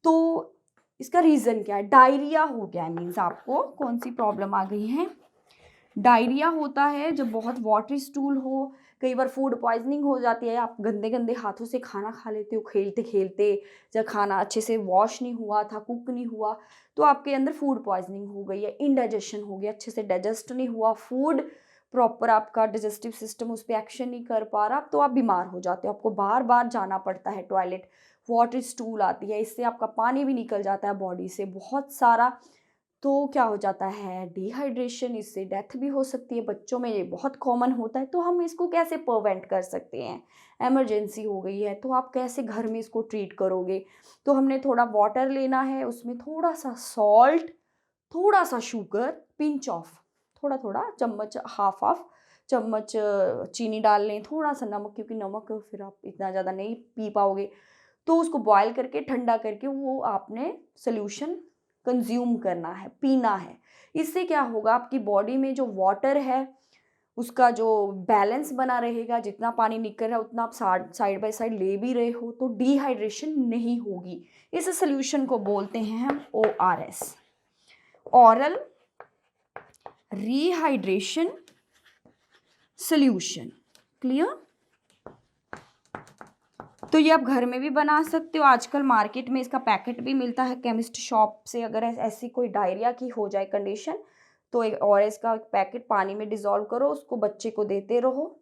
तो इसका रीज़न क्या है, डायरिया हो गया है, मीन्स आपको कौन सी प्रॉब्लम आ गई है, डायरिया होता है जब बहुत वाटरी स्टूल हो, कई बार फूड पॉइजनिंग हो जाती है, आप गंदे गंदे हाथों से खाना खा लेते हो खेलते खेलते, जब खाना अच्छे से वॉश नहीं हुआ था, कुक नहीं हुआ, तो आपके अंदर फूड पॉइजनिंग हो गई है, इनडाइजेशन हो गया, अच्छे से डाइजेस्ट नहीं हुआ फूड, प्रॉपर आपका डाइजेस्टिव सिस्टम उस पर एक्शन नहीं कर पा रहा, तो आप बीमार हो जाते हो, आपको बार बार जाना पड़ता है टॉयलेट, वाटर स्टूल आती है, इससे आपका पानी भी निकल जाता है बॉडी से बहुत सारा, तो क्या हो जाता है डिहाइड्रेशन, इससे डेथ भी हो सकती है, बच्चों में ये बहुत कॉमन होता है। तो हम इसको कैसे प्रिवेंट कर सकते हैं, इमरजेंसी हो गई है तो आप कैसे घर में इसको ट्रीट करोगे, तो हमने थोड़ा वाटर लेना है, उसमें थोड़ा सा सॉल्ट, थोड़ा सा शुगर, पिंच ऑफ, थोड़ा थोड़ा चम्मच, हाफ हाफ चम्मच चीनी डाल लें, थोड़ा सा नमक, क्योंकि नमक फिर आप इतना ज़्यादा नहीं पी पाओगे, तो उसको बॉयल करके ठंडा करके वो आपने सोल्यूशन कंज्यूम करना है, पीना है। इससे क्या होगा, आपकी बॉडी में जो वाटर है उसका जो बैलेंस बना रहेगा, जितना पानी निकल रहा है उतना आप साइड बाय साइड ले भी रहे हो, तो डिहाइड्रेशन नहीं होगी। इस सोल्यूशन को बोलते हैं हम ORS, oral rehydration solution, clear. तो ये आप घर में भी बना सकते हो, आजकल मार्केट में इसका पैकेट भी मिलता है केमिस्ट शॉप से। अगर ऐसी कोई डायरिया की हो जाए कंडीशन, तो एक ORS का पैकेट पानी में डिज़ोल्व करो, उसको बच्चे को देते रहो,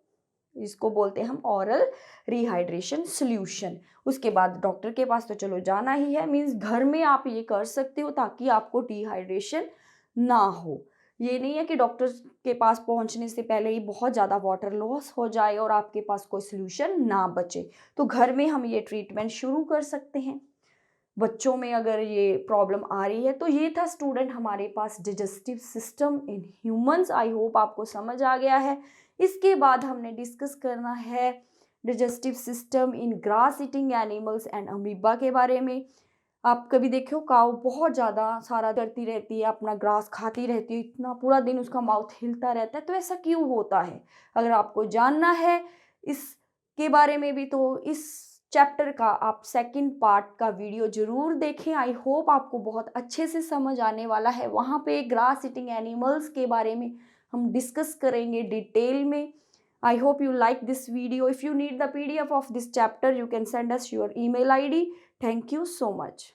इसको बोलते हैं हम ऑरल रिहाइड्रेशन सोल्यूशन। उसके बाद डॉक्टर के पास तो चलो जाना ही है, मीन्स घर में आप ये कर सकते हो ताकि आपको डिहाइड्रेशन ना हो। ये नहीं है कि डॉक्टर के पास पहुंचने से पहले ही बहुत ज़्यादा वाटर लॉस हो जाए और आपके पास कोई सोल्यूशन ना बचे, तो घर में हम ये ट्रीटमेंट शुरू कर सकते हैं बच्चों में अगर ये प्रॉब्लम आ रही है। तो ये था स्टूडेंट हमारे पास digestive system in humans, I hope आपको समझ आ गया है। इसके बाद हमने डिस्कस करना है digestive system in grass eating animals and amoeba के बारे में। आप कभी देखो काऊ बहुत ज़्यादा सारा करती रहती है, अपना ग्रास खाती रहती है, इतना पूरा दिन उसका माउथ हिलता रहता है, तो ऐसा क्यों होता है, अगर आपको जानना है इसके बारे में भी तो इस चैप्टर का आप सेकंड पार्ट का वीडियो ज़रूर देखें। आई होप आपको बहुत अच्छे से समझ आने वाला है। वहाँ पे ग्रास ईटिंग एनिमल्स के बारे में हम डिस्कस करेंगे डिटेल में। I hope you like this video. If you need the PDF of this chapter, you can send us your email ID. Thank you so much.